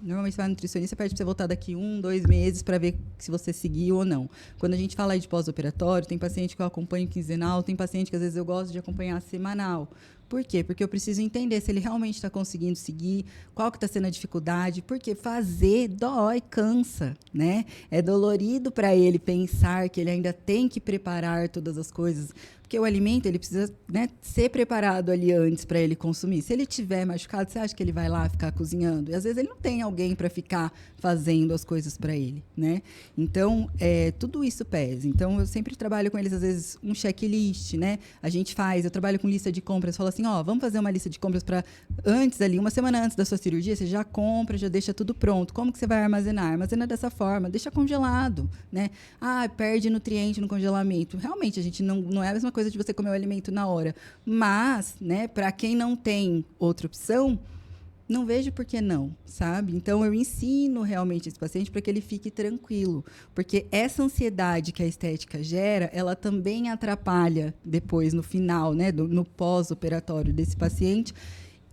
normalmente você vai no nutricionista, pede para você voltar daqui 1-2 meses para ver se você seguiu ou não. Quando a gente fala aí de pós-operatório, tem paciente que eu acompanho quinzenal, tem paciente que às vezes eu gosto de acompanhar semanal. Por quê? Porque eu preciso entender se ele realmente está conseguindo seguir, qual que está sendo a dificuldade, porque fazer dói, cansa, né? É dolorido para ele pensar que ele ainda tem que preparar todas as coisas, porque o alimento ele precisa, né, ser preparado ali antes para ele consumir. Se ele tiver machucado, você acha que ele vai lá ficar cozinhando? E às vezes ele não tem alguém para ficar fazendo as coisas para ele, né? Então, tudo isso pesa. Então, eu sempre trabalho com eles, às vezes, um checklist, né? Eu trabalho com lista de compras, falo assim, vamos fazer uma lista de compras para antes ali, uma semana antes da sua cirurgia, você já compra, já deixa tudo pronto. Como que você vai armazenar? Armazena dessa forma, deixa congelado, né? Perde nutriente no congelamento. Realmente, a gente não é a mesma coisa de você comer o alimento na hora. Mas, né, para quem não tem outra opção, não vejo por que não, sabe? Então, eu ensino realmente esse paciente para que ele fique tranquilo. Porque essa ansiedade que a estética gera, ela também atrapalha depois, no final, né, no pós-operatório desse paciente.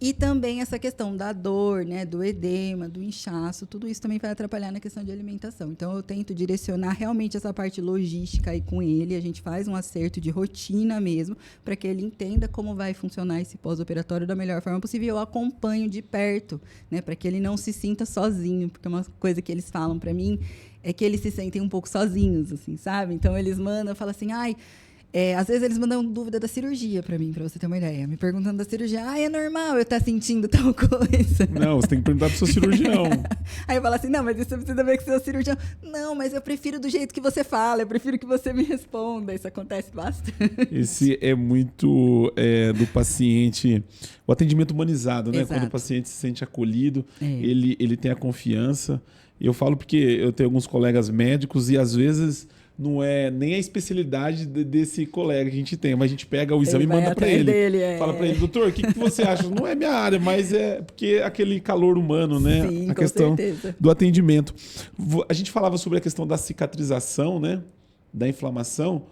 E também essa questão da dor, né, do edema, do inchaço, tudo isso também vai atrapalhar na questão de alimentação. Então, eu tento direcionar realmente essa parte logística aí com ele. A gente faz um acerto de rotina mesmo, para que ele entenda como vai funcionar esse pós-operatório da melhor forma possível. Eu acompanho de perto, né, para que ele não se sinta sozinho, porque uma coisa que eles falam para mim é que eles se sentem um pouco sozinhos, assim, sabe? Então, eles mandam, falam assim, às vezes eles mandam dúvida da cirurgia para mim, para você ter uma ideia. Me perguntando da cirurgia. É normal eu estar sentindo tal coisa. Não, você tem que perguntar pro seu cirurgião. Aí eu falo assim, não, mas isso precisa ver com o seu cirurgião. Não, mas eu prefiro do jeito que você fala, eu prefiro que você me responda. Isso acontece bastante. Esse é muito do paciente, o atendimento humanizado, né? Exato. Quando o paciente se sente acolhido, ele tem a confiança. Eu falo porque eu tenho alguns colegas médicos e às vezes não é nem a especialidade desse colega que a gente tem, mas a gente pega o exame e manda para ele. Fala para ele, doutor, o que você acha? Não é minha área, mas é porque é aquele calor humano, né? Sim, a questão certeza. do atendimento. A gente falava sobre a questão da cicatrização, né? Da inflamação,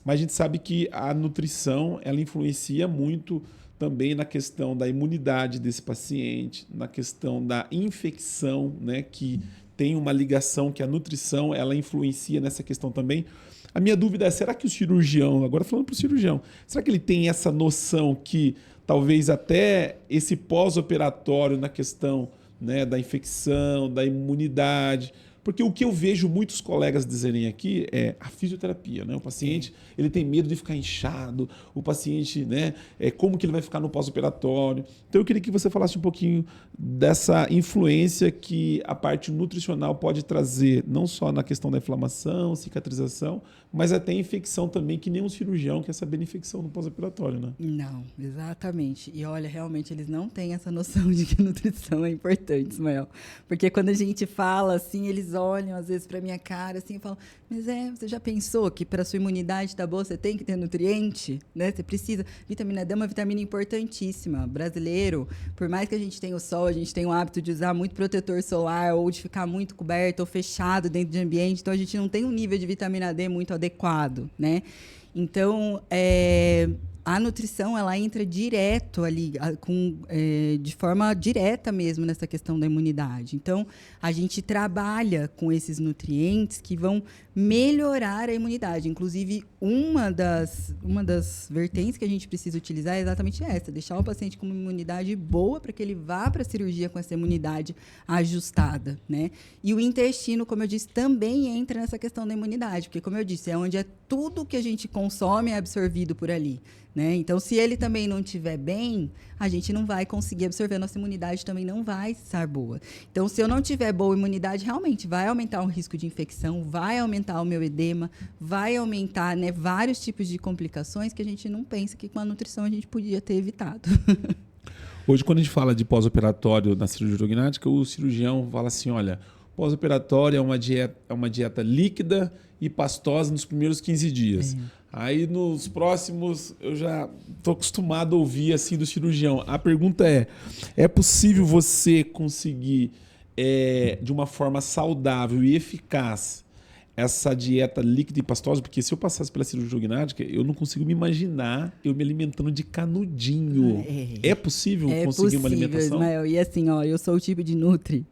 mas a gente sabe que a nutrição ela influencia muito também na questão da imunidade desse paciente, na questão da infecção, né? Que tem uma ligação que a nutrição ela influencia nessa questão também. A minha dúvida é, será que o cirurgião, agora falando para o cirurgião, será que ele tem essa noção que talvez até esse pós-operatório na questão, né, da infecção, da imunidade, Porque o que eu vejo muitos colegas dizerem aqui é a fisioterapia, né? O paciente, ele tem medo de ficar inchado, o paciente, né? Como que ele vai ficar no pós-operatório. Então eu queria que você falasse um pouquinho dessa influência que a parte nutricional pode trazer, não só na questão da inflamação, cicatrização, mas até infecção também, que nem um cirurgião quer saber de infecção no pós-operatório, né? Não, exatamente. E olha, realmente eles não têm essa noção de que a nutrição é importante, Ismael. Porque quando a gente fala assim, eles olham às vezes para minha cara assim e falam: mas você já pensou que para sua imunidade tá boa, você tem que ter nutriente, né? Você precisa. Vitamina D é uma vitamina importantíssima. Brasileiro, por mais que a gente tenha o sol, a gente tem o hábito de usar muito protetor solar ou de ficar muito coberto ou fechado dentro de ambiente, então a gente não tem um nível de vitamina D muito adequado, né? Então, a nutrição, ela entra direto ali, de forma direta mesmo nessa questão da imunidade. Então, a gente trabalha com esses nutrientes que vão melhorar a imunidade. Inclusive, uma das vertentes que a gente precisa utilizar é exatamente essa: deixar o paciente com uma imunidade boa para que ele vá para a cirurgia com essa imunidade ajustada, né? E o intestino, como eu disse, também entra nessa questão da imunidade, porque, como eu disse, é onde tudo que a gente consome é absorvido por ali, né? Então, se ele também não estiver bem, a gente não vai conseguir absorver, a nossa imunidade também não vai estar boa. Então, se eu não tiver boa imunidade, realmente vai aumentar o risco de infecção, vai aumentar o meu edema, vai aumentar, né, vários tipos de complicações que a gente não pensa que com a nutrição a gente podia ter evitado. Hoje, quando a gente fala de pós-operatório na cirurgia urognática, o cirurgião fala assim: olha, pós-operatório é uma dieta líquida e pastosa nos primeiros 15 dias. Aí, nos próximos, eu já estou acostumado a ouvir assim do cirurgião. A pergunta é possível você conseguir, de uma forma saudável e eficaz, essa dieta líquida e pastosa? Porque se eu passasse pela cirurgia urognática, eu não consigo me imaginar eu me alimentando de canudinho. É possível conseguir uma alimentação? Ismael. E assim, ó, eu sou o tipo de nutri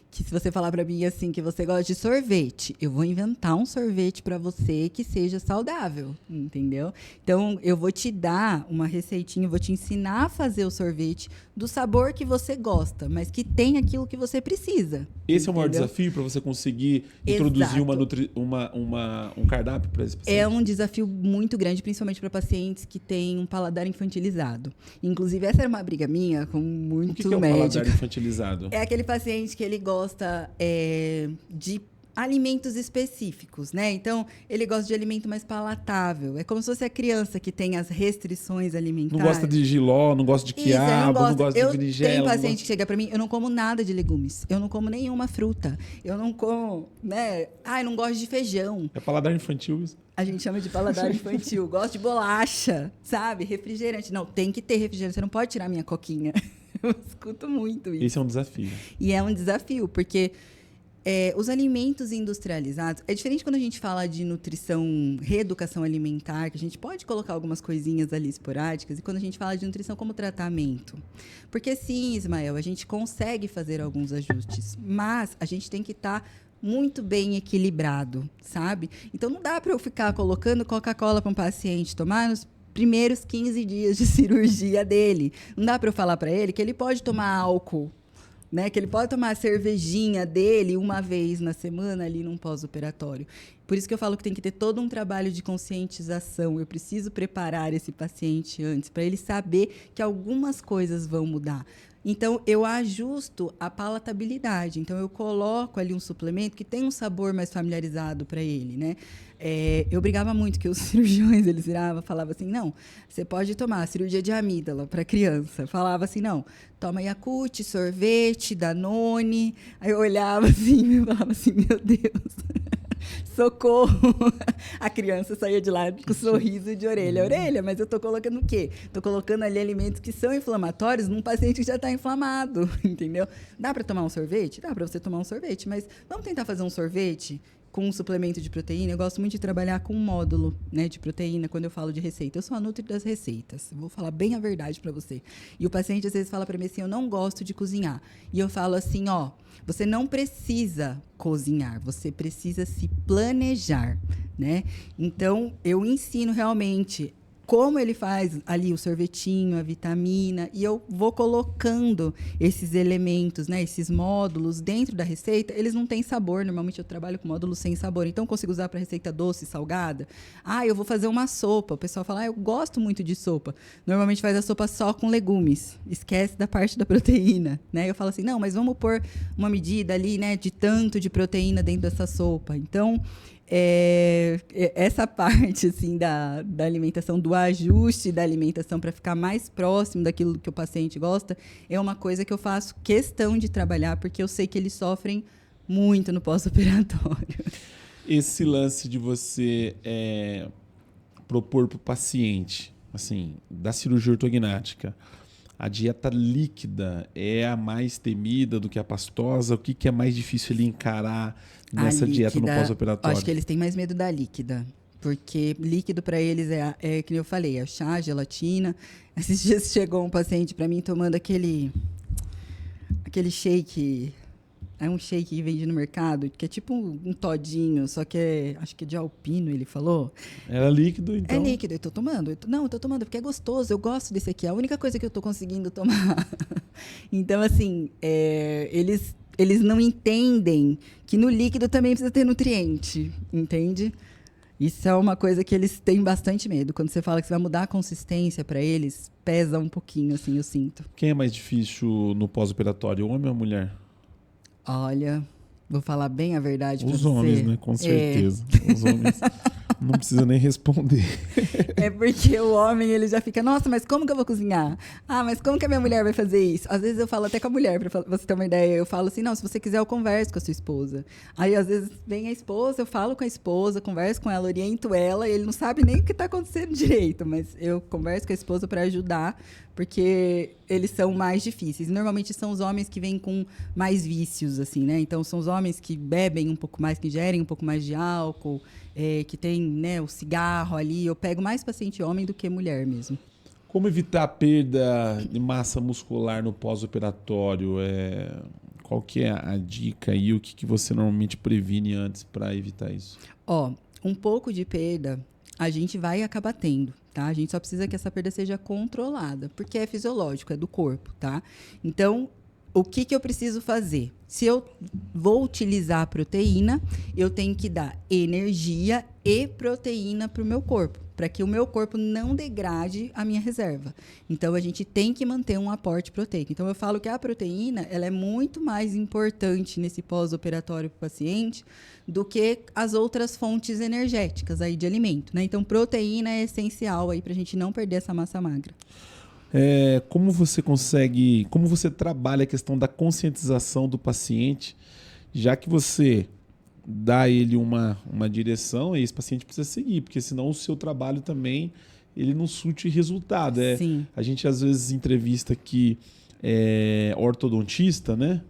que, se você falar para mim assim que você gosta de sorvete, eu vou inventar um sorvete para você que seja saudável, entendeu? Então, eu vou te dar uma receitinha, vou te ensinar a fazer o sorvete do sabor que você gosta, mas que tem aquilo que você precisa. Esse é o maior desafio para você conseguir introduzir um cardápio para esse paciente? É um desafio muito grande, principalmente para pacientes que têm um paladar infantilizado. Inclusive, essa era uma briga minha com muito médico. O que é um paladar infantilizado? É aquele paciente que ele gosta de alimentos específicos, né? Então, ele gosta de alimento mais palatável. É como se fosse a criança que tem as restrições alimentares. Não gosta de jiló, não gosta de quiabo, não gosta de berinjela. Tem paciente que chega para mim: eu não como nada de legumes, eu não como nenhuma fruta, eu não como, né? Eu não gosto de feijão. É paladar infantil isso? A gente chama de paladar infantil. Gosto de bolacha, sabe? Refrigerante. Não, tem que ter refrigerante, você não pode tirar minha coquinha. Eu escuto muito isso. Esse é um desafio. E é um desafio, porque os alimentos industrializados... É diferente quando a gente fala de nutrição, reeducação alimentar, que a gente pode colocar algumas coisinhas ali esporádicas, e quando a gente fala de nutrição como tratamento. Porque sim, Ismael, a gente consegue fazer alguns ajustes, mas a gente tem que estar muito bem equilibrado, sabe? Então, não dá para eu ficar colocando Coca-Cola para um paciente tomar nos primeiros 15 dias de cirurgia dele. Não dá para eu falar para ele que ele pode tomar álcool, né? Que ele pode tomar a cervejinha dele uma vez na semana ali num pós-operatório. Por isso que eu falo que tem que ter todo um trabalho de conscientização. Eu preciso preparar esse paciente antes, para ele saber que algumas coisas vão mudar. Então, eu ajusto a palatabilidade. Então, eu coloco ali um suplemento que tem um sabor mais familiarizado para ele, né? Eu brigava muito que os cirurgiões, eles falavam assim: não, você pode tomar cirurgia de amígdala para criança. Falava assim: não, toma Yakult, sorvete, Danone. Aí eu olhava assim e falava assim: meu Deus, socorro. A criança saía de lá com sorriso de orelha a orelha, mas eu estou colocando o quê? Estou colocando ali alimentos que são inflamatórios num paciente que já está inflamado, entendeu? Dá para tomar um sorvete? Dá para você tomar um sorvete, mas vamos tentar fazer um sorvete com um suplemento de proteína. Eu gosto muito de trabalhar com um módulo, né, de proteína quando eu falo de receita. Eu sou a nutri das receitas. Vou falar bem a verdade para você. E o paciente às vezes fala para mim assim: eu não gosto de cozinhar. E eu falo assim: ó, você não precisa cozinhar, você precisa se planejar, né? Então, eu ensino realmente como ele faz ali o sorvetinho, a vitamina, e eu vou colocando esses elementos, né, esses módulos dentro da receita, eles não têm sabor. Normalmente eu trabalho com módulos sem sabor, então eu consigo usar para receita doce, salgada. Eu vou fazer uma sopa. O pessoal fala, eu gosto muito de sopa. Normalmente faz a sopa só com legumes, esquece da parte da proteína, né? Eu falo assim, não, mas vamos pôr uma medida ali, né, de tanto de proteína dentro dessa sopa. Então, essa parte assim, da alimentação, do ajuste da alimentação para ficar mais próximo daquilo que o paciente gosta, é uma coisa que eu faço questão de trabalhar, porque eu sei que eles sofrem muito no pós-operatório. Esse lance de você propor para o paciente, assim, da cirurgia ortognática, a dieta líquida é a mais temida do que a pastosa? O que é mais difícil ele encarar nessa dieta no pós-operatório? Acho que eles têm mais medo da líquida. Porque líquido para eles é que eu falei, é chá, gelatina. Esses dias chegou um paciente para mim tomando aquele shake. É um shake que vende no mercado, que é tipo um todinho, só que acho que é de alpino, ele falou. Era líquido, então? É líquido, eu tô tomando. Eu tô tomando porque é gostoso, eu gosto desse aqui. É a única coisa que eu tô conseguindo tomar. Então, assim, eles não entendem que no líquido também precisa ter nutriente, entende? Isso é uma coisa que eles têm bastante medo. Quando você fala que você vai mudar a consistência para eles, pesa um pouquinho, assim, eu sinto. Quem é mais difícil no pós-operatório, homem ou mulher? Olha, vou falar bem a verdade pra você. Os homens, né? Com certeza. Os homens não precisa nem responder. É porque o homem, ele já fica, nossa, mas como que eu vou cozinhar? Mas como que a minha mulher vai fazer isso? Às vezes eu falo até com a mulher, pra você ter uma ideia. Eu falo assim, não, se você quiser eu converso com a sua esposa. Aí às vezes vem a esposa, eu falo com a esposa, converso com ela, oriento ela, e ele não sabe nem o que está acontecendo direito, mas eu converso com a esposa para ajudar, porque eles são mais difíceis. Normalmente são os homens que vêm com mais vícios, assim, né? Então são os homens que bebem um pouco mais, que ingerem um pouco mais de álcool, que tem, né, o cigarro ali. Eu pego mais paciente homem do que mulher mesmo. Como evitar a perda de massa muscular no pós-operatório? Qual que é a dica e o que você normalmente previne antes para evitar isso? Um pouco de perda a gente vai acabar tendo, tá? A gente só precisa que essa perda seja controlada, porque é fisiológico, é do corpo, tá? Então, o que eu preciso fazer? Se eu vou utilizar a proteína, eu tenho que dar energia e proteína para o meu corpo, para que o meu corpo não degrade a minha reserva. Então, a gente tem que manter um aporte proteico. Então, eu falo que a proteína ela é muito mais importante nesse pós-operatório para o paciente do que as outras fontes energéticas aí de alimento, né? Então, proteína é essencial aí para a gente não perder essa massa magra. Como você trabalha a questão da conscientização do paciente, já que você dá a ele uma direção, esse paciente precisa seguir, porque senão o seu trabalho também ele não surte resultado. Sim. A gente às vezes entrevista aqui ortodontista, né?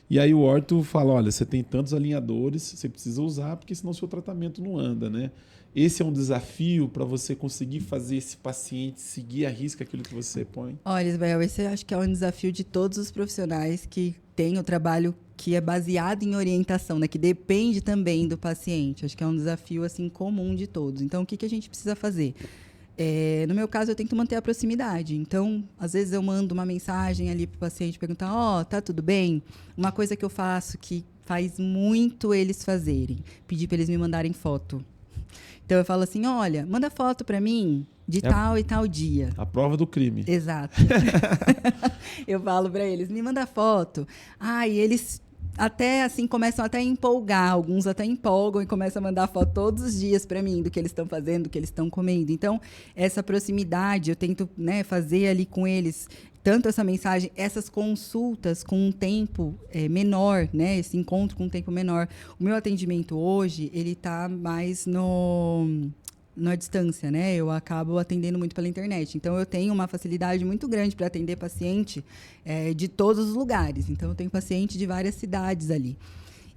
E aí o orto fala, olha, você tem tantos alinhadores, você precisa usar, porque senão o seu tratamento não anda, né? Esse é um desafio para você conseguir fazer esse paciente seguir à risca aquilo que você põe? Olha, Isabel, esse eu acho que é um desafio de todos os profissionais que têm o trabalho que é baseado em orientação, né? Que depende também do paciente. Acho que é um desafio assim, comum de todos. Então, o que a gente precisa fazer? No meu caso, eu tento manter a proximidade. Então, às vezes eu mando uma mensagem ali para o paciente perguntar, tá tudo bem? Uma coisa que eu faço que faz muito eles fazerem, pedir para eles me mandarem foto. Então, eu falo assim, olha, manda foto para mim de tal e tal dia. A prova do crime. Exato. Eu falo para eles, me manda foto. E eles até assim começam até a empolgar, alguns até empolgam e começam a mandar foto todos os dias para mim do que eles estão fazendo, do que eles estão comendo. Então, essa proximidade, eu tento, né, fazer ali com eles tanto essa mensagem, essas consultas com um tempo menor, né? Esse encontro com um tempo menor. O meu atendimento hoje, ele está mais na distância, né? Eu acabo atendendo muito pela internet. Então, eu tenho uma facilidade muito grande para atender paciente de todos os lugares. Então, eu tenho paciente de várias cidades ali.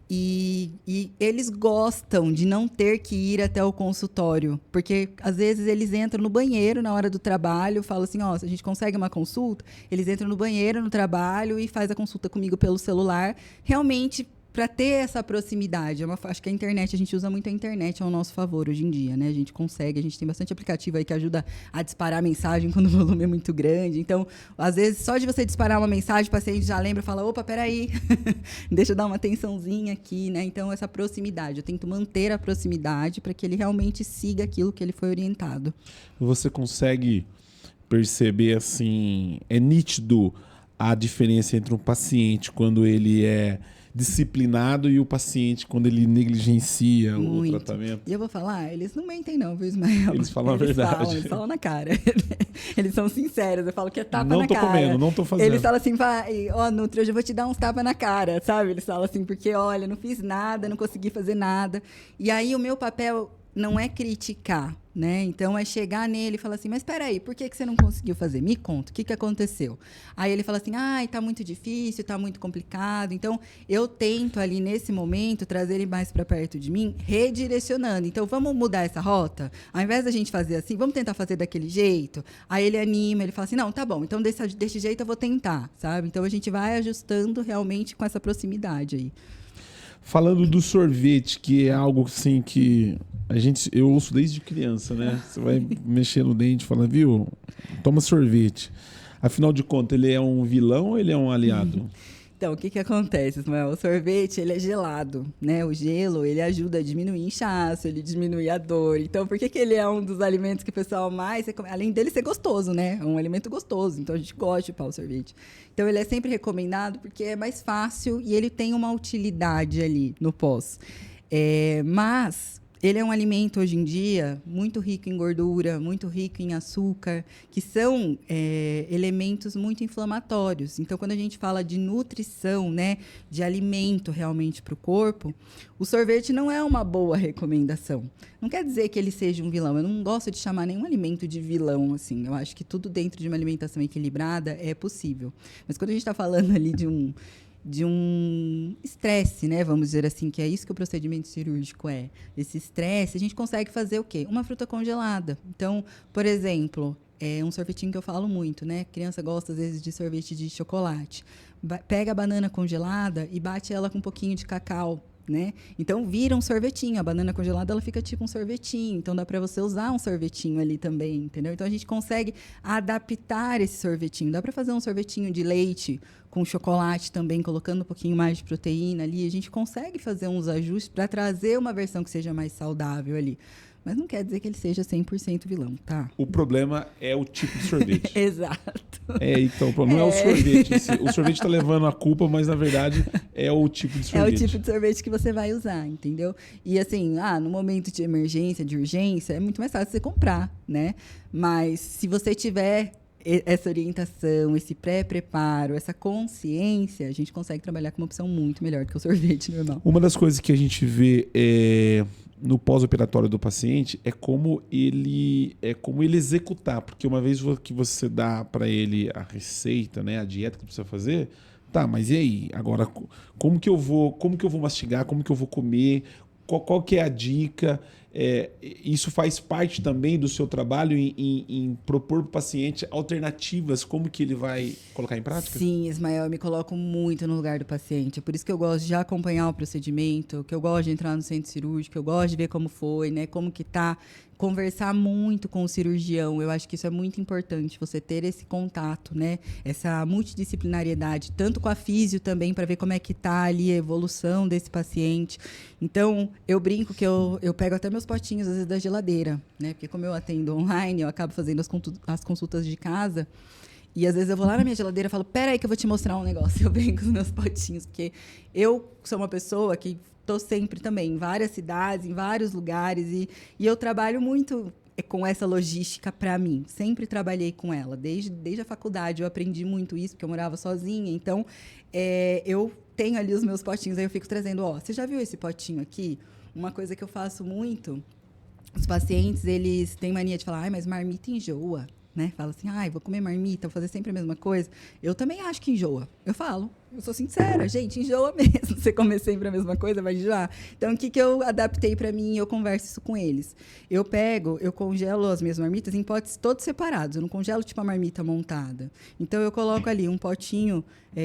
E eles gostam de não ter que ir até o consultório, porque às vezes eles entram no banheiro na hora do trabalho, falam assim, se a gente consegue uma consulta, eles entram no banheiro no trabalho e faz a consulta comigo pelo celular, realmente para ter essa proximidade. Acho que a internet, a gente usa muito a internet ao nosso favor hoje em dia, né? A gente tem bastante aplicativo aí que ajuda a disparar a mensagem quando o volume é muito grande. Então, às vezes, só de você disparar uma mensagem, o paciente já lembra e fala, opa, peraí, deixa eu dar uma atençãozinha aqui, né? Então, essa proximidade, eu tento manter a proximidade para que ele realmente siga aquilo que ele foi orientado. Você consegue perceber, assim, é nítido a diferença entre um paciente quando ele é disciplinado e o paciente quando ele negligencia o tratamento? E eu vou falar, eles não mentem não, viu, Ismael? Eles falam a verdade. Eles falam na cara. Eles são sinceros, eu falo que é tapa não na cara. Não tô comendo, não tô fazendo. Eles falam assim, vai, Nutri, hoje eu vou te dar uns tapas na cara, sabe? Eles falam assim, porque, olha, não fiz nada, não consegui fazer nada. E aí o meu papel não é criticar, né? Então, é chegar nele e falar assim, mas espera aí, por que você não conseguiu fazer? Me conta, o que aconteceu? Aí ele fala assim, tá muito difícil, tá muito complicado. Então, eu tento ali, nesse momento, trazer ele mais para perto de mim, redirecionando. Então, vamos mudar essa rota? Ao invés da gente fazer assim, vamos tentar fazer daquele jeito? Aí ele anima, ele fala assim, não, tá bom, então desse jeito eu vou tentar, sabe? Então, a gente vai ajustando realmente com essa proximidade aí. Falando do sorvete, que é algo assim que eu ouço desde criança, né? Você vai mexer no dente e fala, viu? Toma sorvete. Afinal de contas, ele é um vilão ou ele é um aliado? Então, o que acontece, Ismael? O sorvete, ele é gelado, né? O gelo, ele ajuda a diminuir inchaço, ele diminui a dor. Então, por que ele é um dos alimentos que o pessoal mais... Além dele ser gostoso, né? É um alimento gostoso, então a gente gosta de chupar o sorvete. Então, ele é sempre recomendado porque é mais fácil e ele tem uma utilidade ali no pós. Mas... ele é um alimento, hoje em dia, muito rico em gordura, muito rico em açúcar, que são elementos muito inflamatórios. Então, quando a gente fala de nutrição, né, de alimento realmente para o corpo, o sorvete não é uma boa recomendação. Não quer dizer que ele seja um vilão. Eu não gosto de chamar nenhum alimento de vilão, assim. Eu acho que tudo dentro de uma alimentação equilibrada é possível. Mas quando a gente está falando ali de um estresse, né? Vamos dizer assim, que é isso que o procedimento cirúrgico é. Esse estresse, a gente consegue fazer o quê? Uma fruta congelada. Então, por exemplo, um sorvetinho que eu falo muito, né? Criança gosta, às vezes, de sorvete de chocolate. Pega a banana congelada e bate ela com um pouquinho de cacau, né? Então, vira um sorvetinho. A banana congelada, ela fica tipo um sorvetinho. Então, dá para você usar um sorvetinho ali também, entendeu? Então, a gente consegue adaptar esse sorvetinho. Dá para fazer um sorvetinho de leite com chocolate também, colocando um pouquinho mais de proteína ali. A gente consegue fazer uns ajustes para trazer uma versão que seja mais saudável ali. Mas não quer dizer que ele seja 100% vilão, tá? O problema é o tipo de sorvete. Exato. Então, não é o sorvete em si. O sorvete está levando a culpa, mas, na verdade, é o tipo de sorvete. É o tipo de sorvete que você vai usar, entendeu? E, assim, no momento de emergência, de urgência, é muito mais fácil você comprar, né? Mas, se você tiver essa orientação, esse pré-preparo, essa consciência, a gente consegue trabalhar com uma opção muito melhor do que o sorvete normal. Uma das coisas que a gente vê no pós-operatório do paciente é como ele executar, porque uma vez que você dá para ele a receita, né, a dieta que precisa fazer, tá, mas e aí? Agora, como que eu vou mastigar, como que eu vou comer, qual que é a dica? Isso faz parte também do seu trabalho em propor para o paciente alternativas, como que ele vai colocar em prática? Sim, Ismael, eu me coloco muito no lugar do paciente. É por isso que eu gosto de acompanhar o procedimento, que eu gosto de entrar no centro cirúrgico, que eu gosto de ver como foi, né, como que tá, conversar muito com o cirurgião. Eu acho que isso é muito importante, você ter esse contato, né? Essa multidisciplinariedade, tanto com a físio também, para ver como é que tá ali a evolução desse paciente. Então, eu brinco que eu pego até meus potinhos, às vezes, da geladeira, né? Porque como eu atendo online, eu acabo fazendo as consultas de casa. E, às vezes, eu vou lá na minha geladeira e falo, peraí que eu vou te mostrar um negócio. Eu brinco com os meus potinhos, porque eu sou uma pessoa que estou sempre também em várias cidades, em vários lugares, e eu trabalho muito com essa logística para mim. Sempre trabalhei com ela. Desde a faculdade eu aprendi muito isso, porque eu morava sozinha. Então, eu tenho ali os meus potinhos, aí eu fico trazendo, você já viu esse potinho aqui? Uma coisa que eu faço muito, os pacientes, eles têm mania de falar, mas marmita enjoa, né? Fala assim, vou comer marmita, vou fazer sempre a mesma coisa. Eu também acho que enjoa. Eu falo, Eu sou sincera, gente, enjoa mesmo. Você comer sempre a mesma coisa, vai enjoar. Então, o que eu adaptei para mim e eu converso isso com eles? Eu congelo as minhas marmitas em potes todos separados. Eu não congelo tipo a marmita montada. Então, eu coloco ali um potinho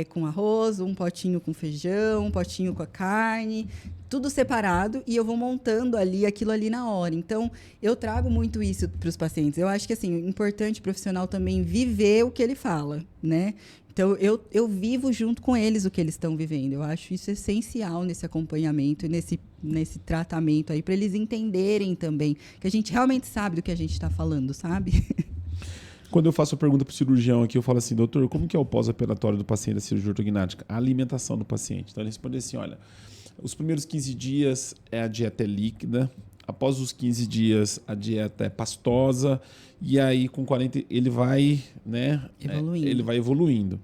com arroz, um potinho com feijão, um potinho com a carne, tudo separado, e eu vou montando ali aquilo ali na hora. Então, eu trago muito isso para os pacientes. Eu acho que, assim, é importante o profissional também viver o que ele fala, né? Então, eu vivo junto com eles o que eles estão vivendo. Eu acho isso essencial nesse acompanhamento e nesse tratamento aí, para eles entenderem também que a gente realmente sabe do que a gente está falando, sabe? Quando eu faço a pergunta para o cirurgião aqui, eu falo assim, doutor, como que é o pós-operatório do paciente da cirurgia ortognática? A alimentação do paciente. Então, ele responde assim, olha, os primeiros 15 dias a dieta é líquida, após os 15 dias a dieta é pastosa, e aí com 40 ele vai, né, ele vai evoluindo.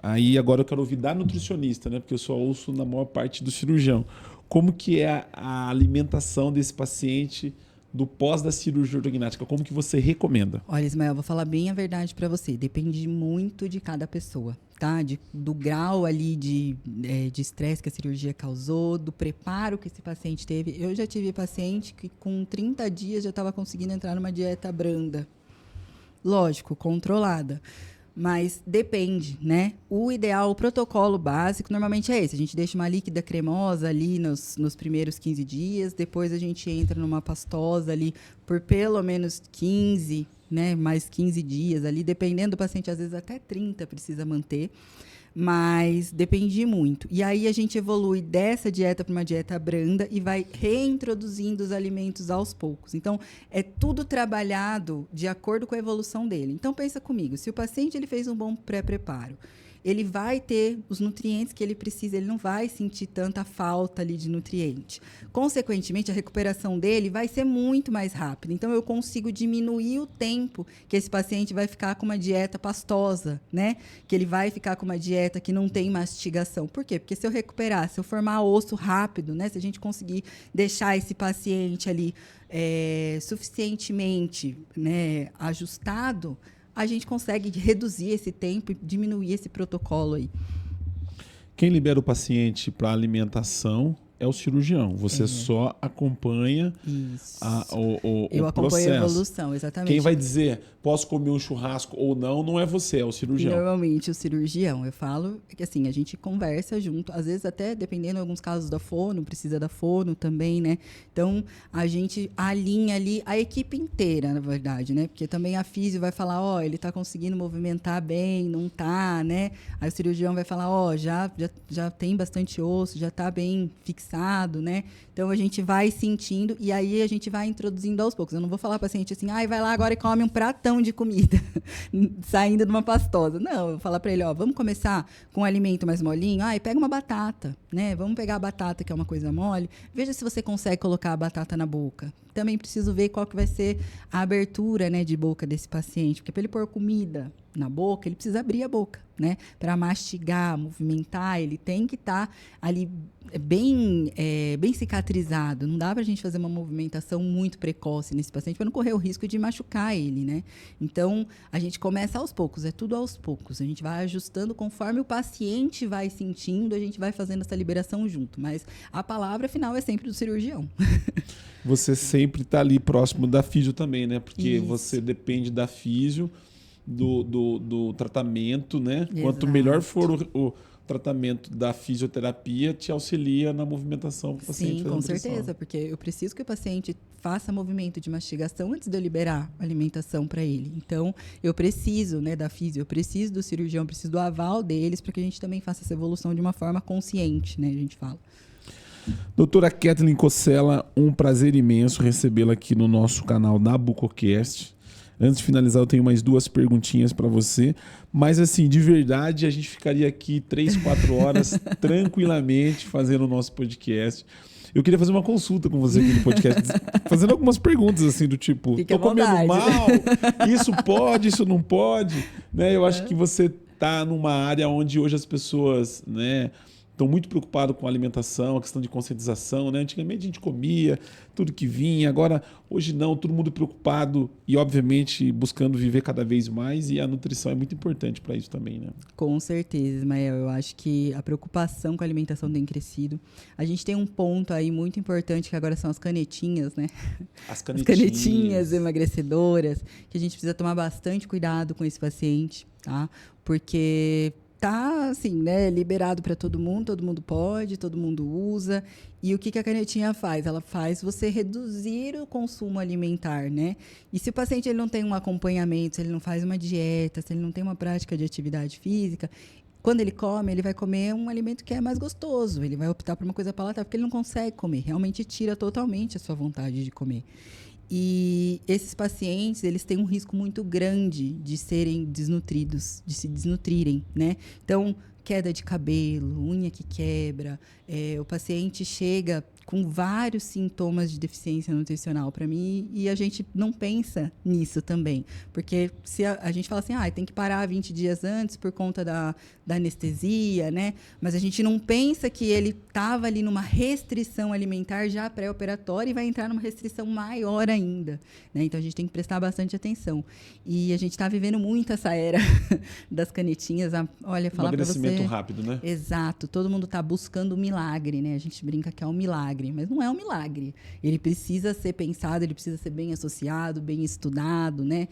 Aí agora eu quero ouvir da nutricionista, né, porque eu só ouço na maior parte do cirurgião. Como que é a alimentação desse paciente do pós da cirurgia ortognática? Como que você recomenda? Olha, Ismael, vou falar bem a verdade para você. Depende muito de cada pessoa, tá? Do grau ali de estresse que a cirurgia causou, do preparo que esse paciente teve. Eu já tive paciente que com 30 dias já estava conseguindo entrar numa dieta branda. Lógico, controlada. Mas depende, né? O ideal, o protocolo básico, normalmente é esse. A gente deixa uma líquida cremosa ali nos primeiros 15 dias, depois a gente entra numa pastosa ali por pelo menos 15, né? Mais 15 dias ali, dependendo do paciente, às vezes até 30 precisa manter. Mas depende muito. E aí a gente evolui dessa dieta para uma dieta branda e vai reintroduzindo os alimentos aos poucos. Então, é tudo trabalhado de acordo com a evolução dele. Então, pensa comigo, se o paciente ele fez um bom pré-preparo, ele vai ter os nutrientes que ele precisa, ele não vai sentir tanta falta ali de nutriente. Consequentemente, a recuperação dele vai ser muito mais rápida. Então, eu consigo diminuir o tempo que esse paciente vai ficar com uma dieta pastosa, né? Que ele vai ficar com uma dieta que não tem mastigação. Por quê? Porque se eu recuperar, se eu formar osso rápido, né? Se a gente conseguir deixar esse paciente ali suficientemente, né, ajustado, a gente consegue reduzir esse tempo e diminuir esse protocolo aí. Quem libera o paciente para alimentação é o cirurgião. Você só acompanha Eu acompanho processo. A evolução, exatamente. Quem vai dizer posso comer um churrasco ou não é você, é o cirurgião. Normalmente o cirurgião. Eu falo que assim, a gente conversa junto, às vezes até dependendo de alguns casos da fono, precisa da fono também, né? Então a gente alinha ali a equipe inteira, na verdade, né? Porque também a físio vai falar, ele tá conseguindo movimentar bem, não tá, né? Aí o cirurgião vai falar, já tem bastante osso, já tá bem fixado, né? Então a gente vai sentindo e aí a gente vai introduzindo aos poucos. Eu não vou falar para o paciente assim, vai lá agora e come um pratão de comida, saindo de uma pastosa. Não, eu vou falar para ele, vamos começar com um alimento mais molinho. Pega uma batata, né? Vamos pegar a batata, que é uma coisa mole. Veja se você consegue colocar a batata na boca. Também preciso ver qual que vai ser a abertura, né, de boca desse paciente, porque para ele pôr comida na boca, ele precisa abrir a boca, né? Para mastigar, movimentar, ele tem que estar ali bem cicatrizado. Não dá para a gente fazer uma movimentação muito precoce nesse paciente para não correr o risco de machucar ele, né? Então, a gente começa aos poucos, é tudo aos poucos. A gente vai ajustando conforme o paciente vai sentindo, a gente vai fazendo essa liberação junto. Mas a palavra final é sempre do cirurgião. Você sempre está ali próximo da físio também, né? Porque você depende da físio, do tratamento, né? Exato. Quanto melhor for o tratamento da fisioterapia, te auxilia na movimentação do paciente. Sim, com certeza, porque eu preciso que o paciente faça movimento de mastigação antes de eu liberar a alimentação para ele. Então, eu preciso, né, da físio, eu preciso do cirurgião, eu preciso do aval deles para que a gente também faça essa evolução de uma forma consciente, né? A gente fala. Doutora Kathleen Cosella, um prazer imenso recebê-la aqui no nosso canal da Bucocast. Antes de finalizar, eu tenho mais 2 perguntinhas para você. Mas, assim, de verdade, a gente ficaria aqui 3, 4 horas tranquilamente fazendo o nosso podcast. Eu queria fazer uma consulta com você aqui no podcast, fazendo algumas perguntas, assim, do tipo, Fique à tô comendo vontade. mal, isso pode, isso não pode. Né? Eu acho que você tá numa área onde hoje as pessoas, né, estão muito preocupados com a alimentação, a questão de conscientização, né? Antigamente a gente comia tudo que vinha, agora hoje não, todo mundo preocupado e obviamente buscando viver cada vez mais, e a nutrição é muito importante para isso também, né? Com certeza, Ismael. Eu acho que a preocupação com a alimentação tem crescido. A gente tem um ponto aí muito importante que agora são as canetinhas, né? As As canetinhas emagrecedoras, que a gente precisa tomar bastante cuidado com esse paciente, tá? Porque tá, assim, né, liberado para todo mundo pode, todo mundo usa. E o que a canetinha faz? Ela faz você reduzir o consumo alimentar, né? E se o paciente ele não tem um acompanhamento, se ele não faz uma dieta, se ele não tem uma prática de atividade física, quando ele come, ele vai comer um alimento que é mais gostoso. Ele vai optar por uma coisa palatável, porque ele não consegue comer. Realmente tira totalmente a sua vontade de comer. E esses pacientes, eles têm um risco muito grande de serem desnutridos, de se desnutrirem, né? Então, queda de cabelo, unha que quebra, o paciente chega com vários sintomas de deficiência nutricional para mim, e a gente não pensa nisso também. Porque se a gente fala assim, tem que parar 20 dias antes por conta da anestesia, né? Mas a gente não pensa que ele estava ali numa restrição alimentar já pré-operatória e vai entrar numa restrição maior ainda, né? Então a gente tem que prestar bastante atenção. E a gente está vivendo muito essa era das canetinhas. Olha, falar para você... Emagrecimento rápido, né? Exato. Todo mundo está buscando o milagre, né? A gente brinca que é um milagre, mas não é um milagre. Ele precisa ser pensado, ele precisa ser bem associado, bem estudado, né?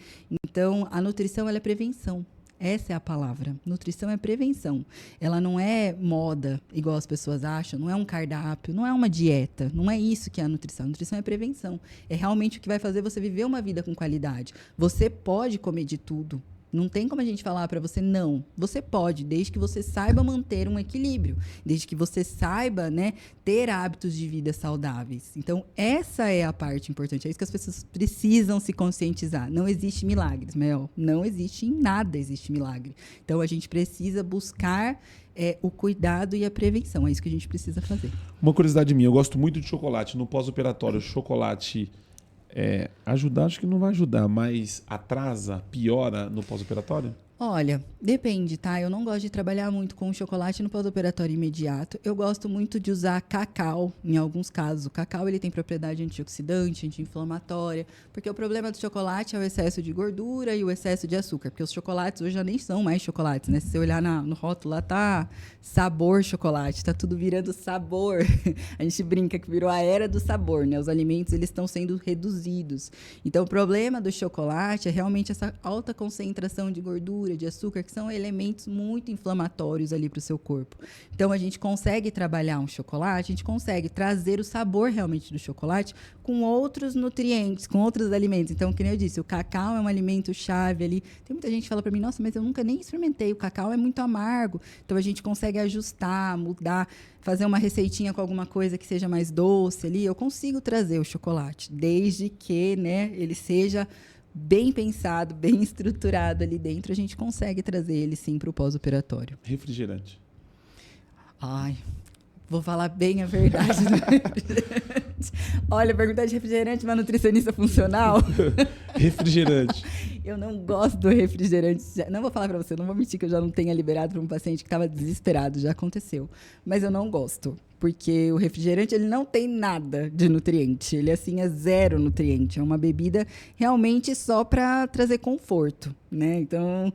Então, a nutrição, ela é prevenção. Essa é a palavra. Nutrição é prevenção. Ela não é moda, igual as pessoas acham, não é um cardápio, não é uma dieta. Não é isso que é a nutrição. A nutrição é prevenção. É realmente o que vai fazer você viver uma vida com qualidade. Você pode comer de tudo. Não tem como a gente falar para você não. Você pode, desde que você saiba manter um equilíbrio, desde que você saiba, né, ter hábitos de vida saudáveis. Então, essa é a parte importante. É isso que as pessoas precisam se conscientizar. Não existe milagres, Mel. Não existe em nada existe milagre. Então, a gente precisa buscar o cuidado e a prevenção. É isso que a gente precisa fazer. Uma curiosidade minha, eu gosto muito de chocolate. No pós-operatório, chocolate... ajudar, acho que não vai ajudar, mas atrasa, piora no pós-operatório? Olha, depende, tá? Eu não gosto de trabalhar muito com chocolate no pós-operatório imediato. Eu gosto muito de usar cacau, em alguns casos. O cacau, ele tem propriedade antioxidante, anti-inflamatória, porque o problema do chocolate é o excesso de gordura e o excesso de açúcar, porque os chocolates hoje já nem são mais chocolates, né? Se você olhar no rótulo lá, tá sabor chocolate, tá tudo virando sabor. A gente brinca que virou a era do sabor, né? Os alimentos, eles estão sendo reduzidos. Então, o problema do chocolate é realmente essa alta concentração de gordura, de açúcar, que são elementos muito inflamatórios ali para o seu corpo. Então, a gente consegue trabalhar um chocolate, a gente consegue trazer o sabor realmente do chocolate com outros nutrientes, com outros alimentos. Então, como eu disse, o cacau é um alimento chave ali. Tem muita gente que fala para mim, nossa, mas eu nunca nem experimentei, o cacau é muito amargo. Então, a gente consegue ajustar, mudar, fazer uma receitinha com alguma coisa que seja mais doce ali. Eu consigo trazer o chocolate, desde que, né, ele seja bem pensado, bem estruturado ali dentro, a gente consegue trazer ele sim para o pós-operatório. Refrigerante. Ai, vou falar bem a verdade do refrigerante. Olha, perguntar de refrigerante, uma nutricionista funcional. Refrigerante. Eu não gosto do refrigerante. Não vou falar para você, não vou mentir que eu já não tenha liberado para um paciente que estava desesperado, já aconteceu. Mas eu não gosto, porque o refrigerante ele não tem nada de nutriente. Ele, assim, é zero nutriente. É uma bebida realmente só para trazer conforto, né? Então,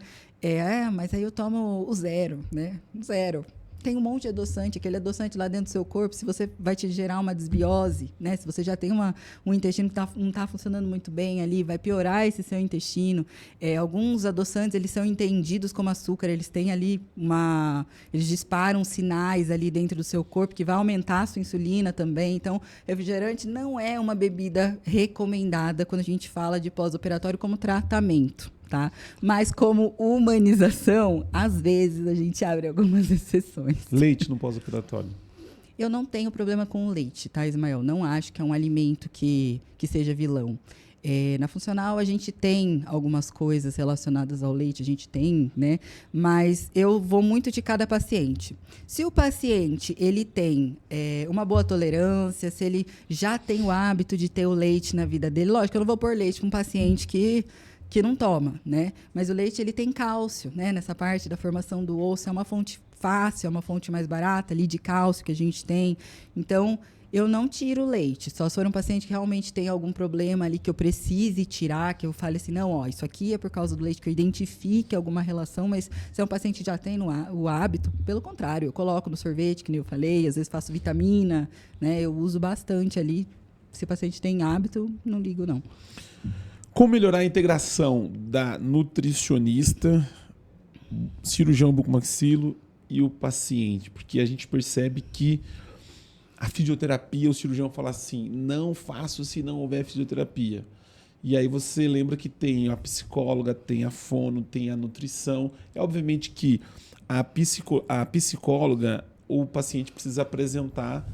mas aí eu tomo o zero, né? Zero. Tem um monte de adoçante, aquele adoçante lá dentro do seu corpo, se você vai te gerar uma desbiose, né? Se você já tem um intestino que não está funcionando muito bem ali, vai piorar esse seu intestino. Alguns adoçantes, eles são entendidos como açúcar, eles têm ali eles disparam sinais ali dentro do seu corpo que vai aumentar a sua insulina também. Então, refrigerante não é uma bebida recomendada quando a gente fala de pós-operatório como tratamento. Tá? Mas como humanização, às vezes a gente abre algumas exceções. Leite no pós-operatório. Eu não tenho problema com o leite, tá, Ismael? Não acho que é um alimento que seja vilão. Na funcional, a gente tem algumas coisas relacionadas ao leite, a gente tem, né? Mas eu vou muito de cada paciente. Se o paciente ele tem uma boa tolerância, se ele já tem o hábito de ter o leite na vida dele, lógico, eu não vou pôr leite com um paciente que não toma, né? Mas o leite ele tem cálcio, né? Nessa parte da formação do osso é uma fonte fácil, é uma fonte mais barata ali de cálcio que a gente tem. Então, eu não tiro leite, só se for um paciente que realmente tem algum problema ali que eu precise tirar, que eu fale assim, não, ó, isso aqui é por causa do leite, que eu identifique alguma relação, mas se é um paciente que já tem o hábito, pelo contrário, eu coloco no sorvete, que nem eu falei, às vezes faço vitamina, né, eu uso bastante ali. Se o paciente tem hábito, não ligo, não. Como melhorar a integração da nutricionista, cirurgião bucomaxilo e o paciente? Porque a gente percebe que a fisioterapia, o cirurgião fala assim, não faço se não houver fisioterapia. E aí você lembra que tem a psicóloga, tem a fono, tem a nutrição. É obviamente que a psicóloga, o paciente precisa apresentar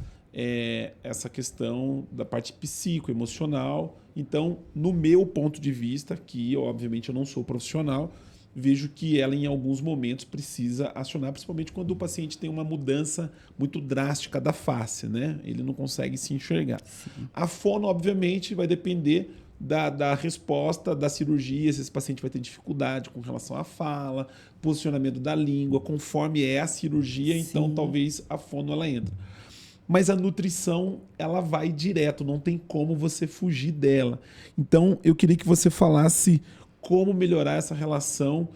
essa questão da parte psicoemocional. Então, no meu ponto de vista, que obviamente eu não sou profissional, vejo que ela em alguns momentos precisa acionar, principalmente quando o paciente tem uma mudança muito drástica da face, né? Ele não consegue se enxergar. Sim. A fono, obviamente, vai depender da resposta da cirurgia, se esse paciente vai ter dificuldade com relação à fala, posicionamento da língua, conforme é a cirurgia, sim, então talvez a fono ela entra. Mas a nutrição, ela vai direto, não tem como você fugir dela. Então, eu queria que você falasse como melhorar essa relação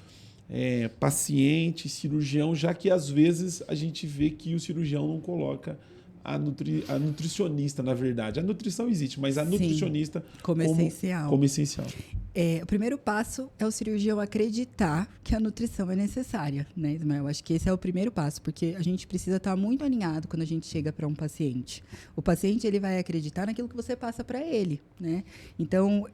paciente-cirurgião, já que às vezes a gente vê que o cirurgião não coloca a nutricionista, na verdade. A nutrição existe, mas a nutricionista como essencial. Como essencial. O primeiro passo é o cirurgião acreditar que a nutrição é necessária, né, Ismael? Eu acho que esse é o primeiro passo, porque a gente precisa estar muito alinhado quando a gente chega para um paciente. O paciente, ele vai acreditar naquilo que você passa para ele, né? Então,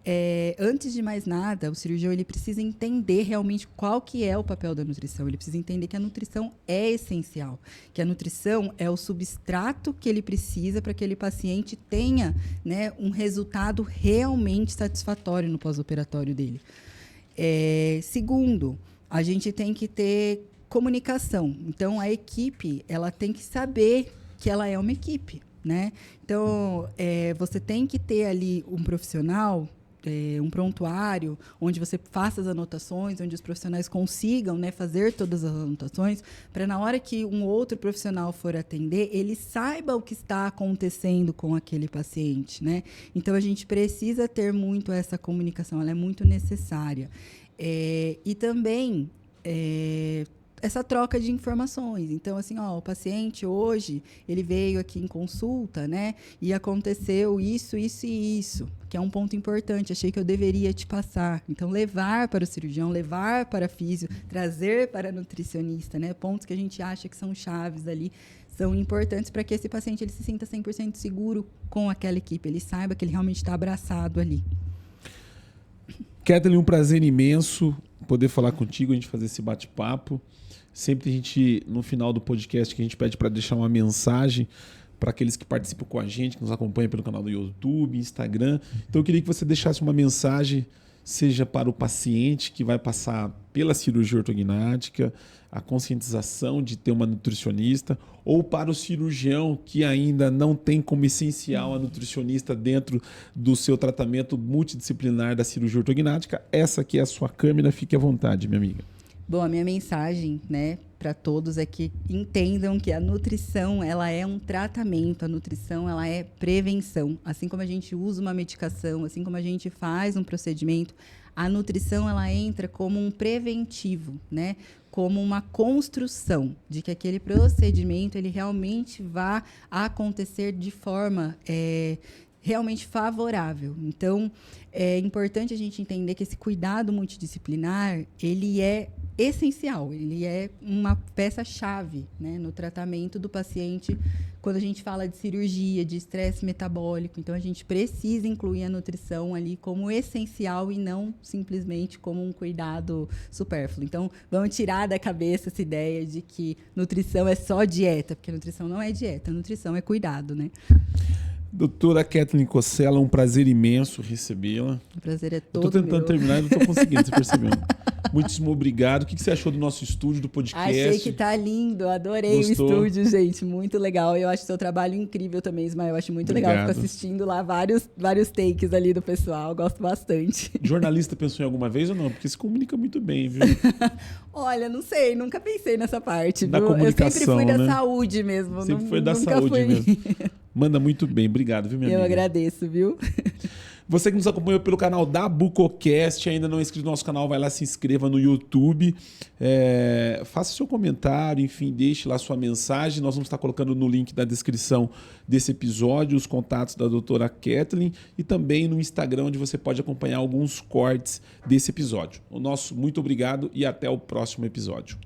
antes de mais nada, o cirurgião, ele precisa entender realmente qual que é o papel da nutrição. Ele precisa entender que a nutrição é essencial, que a nutrição é o substrato que ele precisa para que aquele paciente tenha, né, um resultado realmente satisfatório no pós-operatório dele. Segundo, a gente tem que ter comunicação. Então, a equipe, ela tem que saber que ela é uma equipe, né? Então, você tem que ter ali um profissional, um prontuário, onde você faça as anotações, onde os profissionais consigam, né, fazer todas as anotações, para na hora que um outro profissional for atender, ele saiba o que está acontecendo com aquele paciente, né? Então, a gente precisa ter muito essa comunicação, ela é muito necessária. E também essa troca de informações. Então, assim, o paciente hoje, ele veio aqui em consulta, né? E aconteceu isso, isso e isso, que é um ponto importante. Achei que eu deveria te passar. Então, levar para o cirurgião, levar para a físio, trazer para a nutricionista, né? Pontos que a gente acha que são chaves ali, são importantes para que esse paciente ele se sinta 100% seguro com aquela equipe. Ele saiba que ele realmente está abraçado ali. Kathleen, um prazer imenso poder falar contigo, a gente fazer esse bate-papo. Sempre a gente, no final do podcast, que a gente pede para deixar uma mensagem para aqueles que participam com a gente, que nos acompanham pelo canal do YouTube, Instagram. Então eu queria que você deixasse uma mensagem, seja para o paciente que vai passar pela cirurgia ortognática, a conscientização de ter uma nutricionista, ou para o cirurgião que ainda não tem como essencial a nutricionista dentro do seu tratamento multidisciplinar da cirurgia ortognática. Essa aqui é a sua câmera, fique à vontade, minha amiga. Bom, a minha mensagem, né, para todos é que entendam que a nutrição, ela é um tratamento, a nutrição, ela é prevenção. Assim como a gente usa uma medicação, assim como a gente faz um procedimento, a nutrição, ela entra como um preventivo, né, como uma construção de que aquele procedimento, ele realmente vá acontecer de forma realmente favorável. Então, é importante a gente entender que esse cuidado multidisciplinar, ele é essencial, ele é uma peça-chave, né, no tratamento do paciente quando a gente fala de cirurgia, de estresse metabólico. Então, a gente precisa incluir a nutrição ali como essencial e não simplesmente como um cuidado supérfluo. Então, vamos tirar da cabeça essa ideia de que nutrição é só dieta, porque nutrição não é dieta, nutrição é cuidado, né? Doutora Kathleen Cosella, um prazer imenso recebê-la. O prazer é Tô todo tentando meu. terminar e não tô conseguindo, você percebeu? Muitíssimo obrigado. O que você achou do nosso estúdio, do podcast? Achei que tá lindo, adorei Gostou? o estúdio, gente, muito legal. Eu acho seu trabalho incrível também, Ismael. Eu acho muito legal Obrigado. ficar assistindo lá vários takes ali do pessoal, gosto bastante. Jornalista pensou em alguma vez ou não? Porque se comunica muito bem, viu? Olha, não sei, nunca pensei nessa parte, Da viu? Eu sempre comunicação, fui da né? saúde mesmo. Sempre foi da nunca saúde fui... mesmo. Manda muito bem. Obrigado, viu, minha Eu amiga? agradeço, viu? Você que nos acompanhou pelo canal da Bucocast, ainda não é inscrito no nosso canal, vai lá, se inscreva no YouTube, faça seu comentário, enfim, deixe lá sua mensagem. Nós vamos estar colocando no link da descrição desse episódio os contatos da doutora Kathleen e também no Instagram, onde você pode acompanhar alguns cortes desse episódio. O nosso muito obrigado e até o próximo episódio.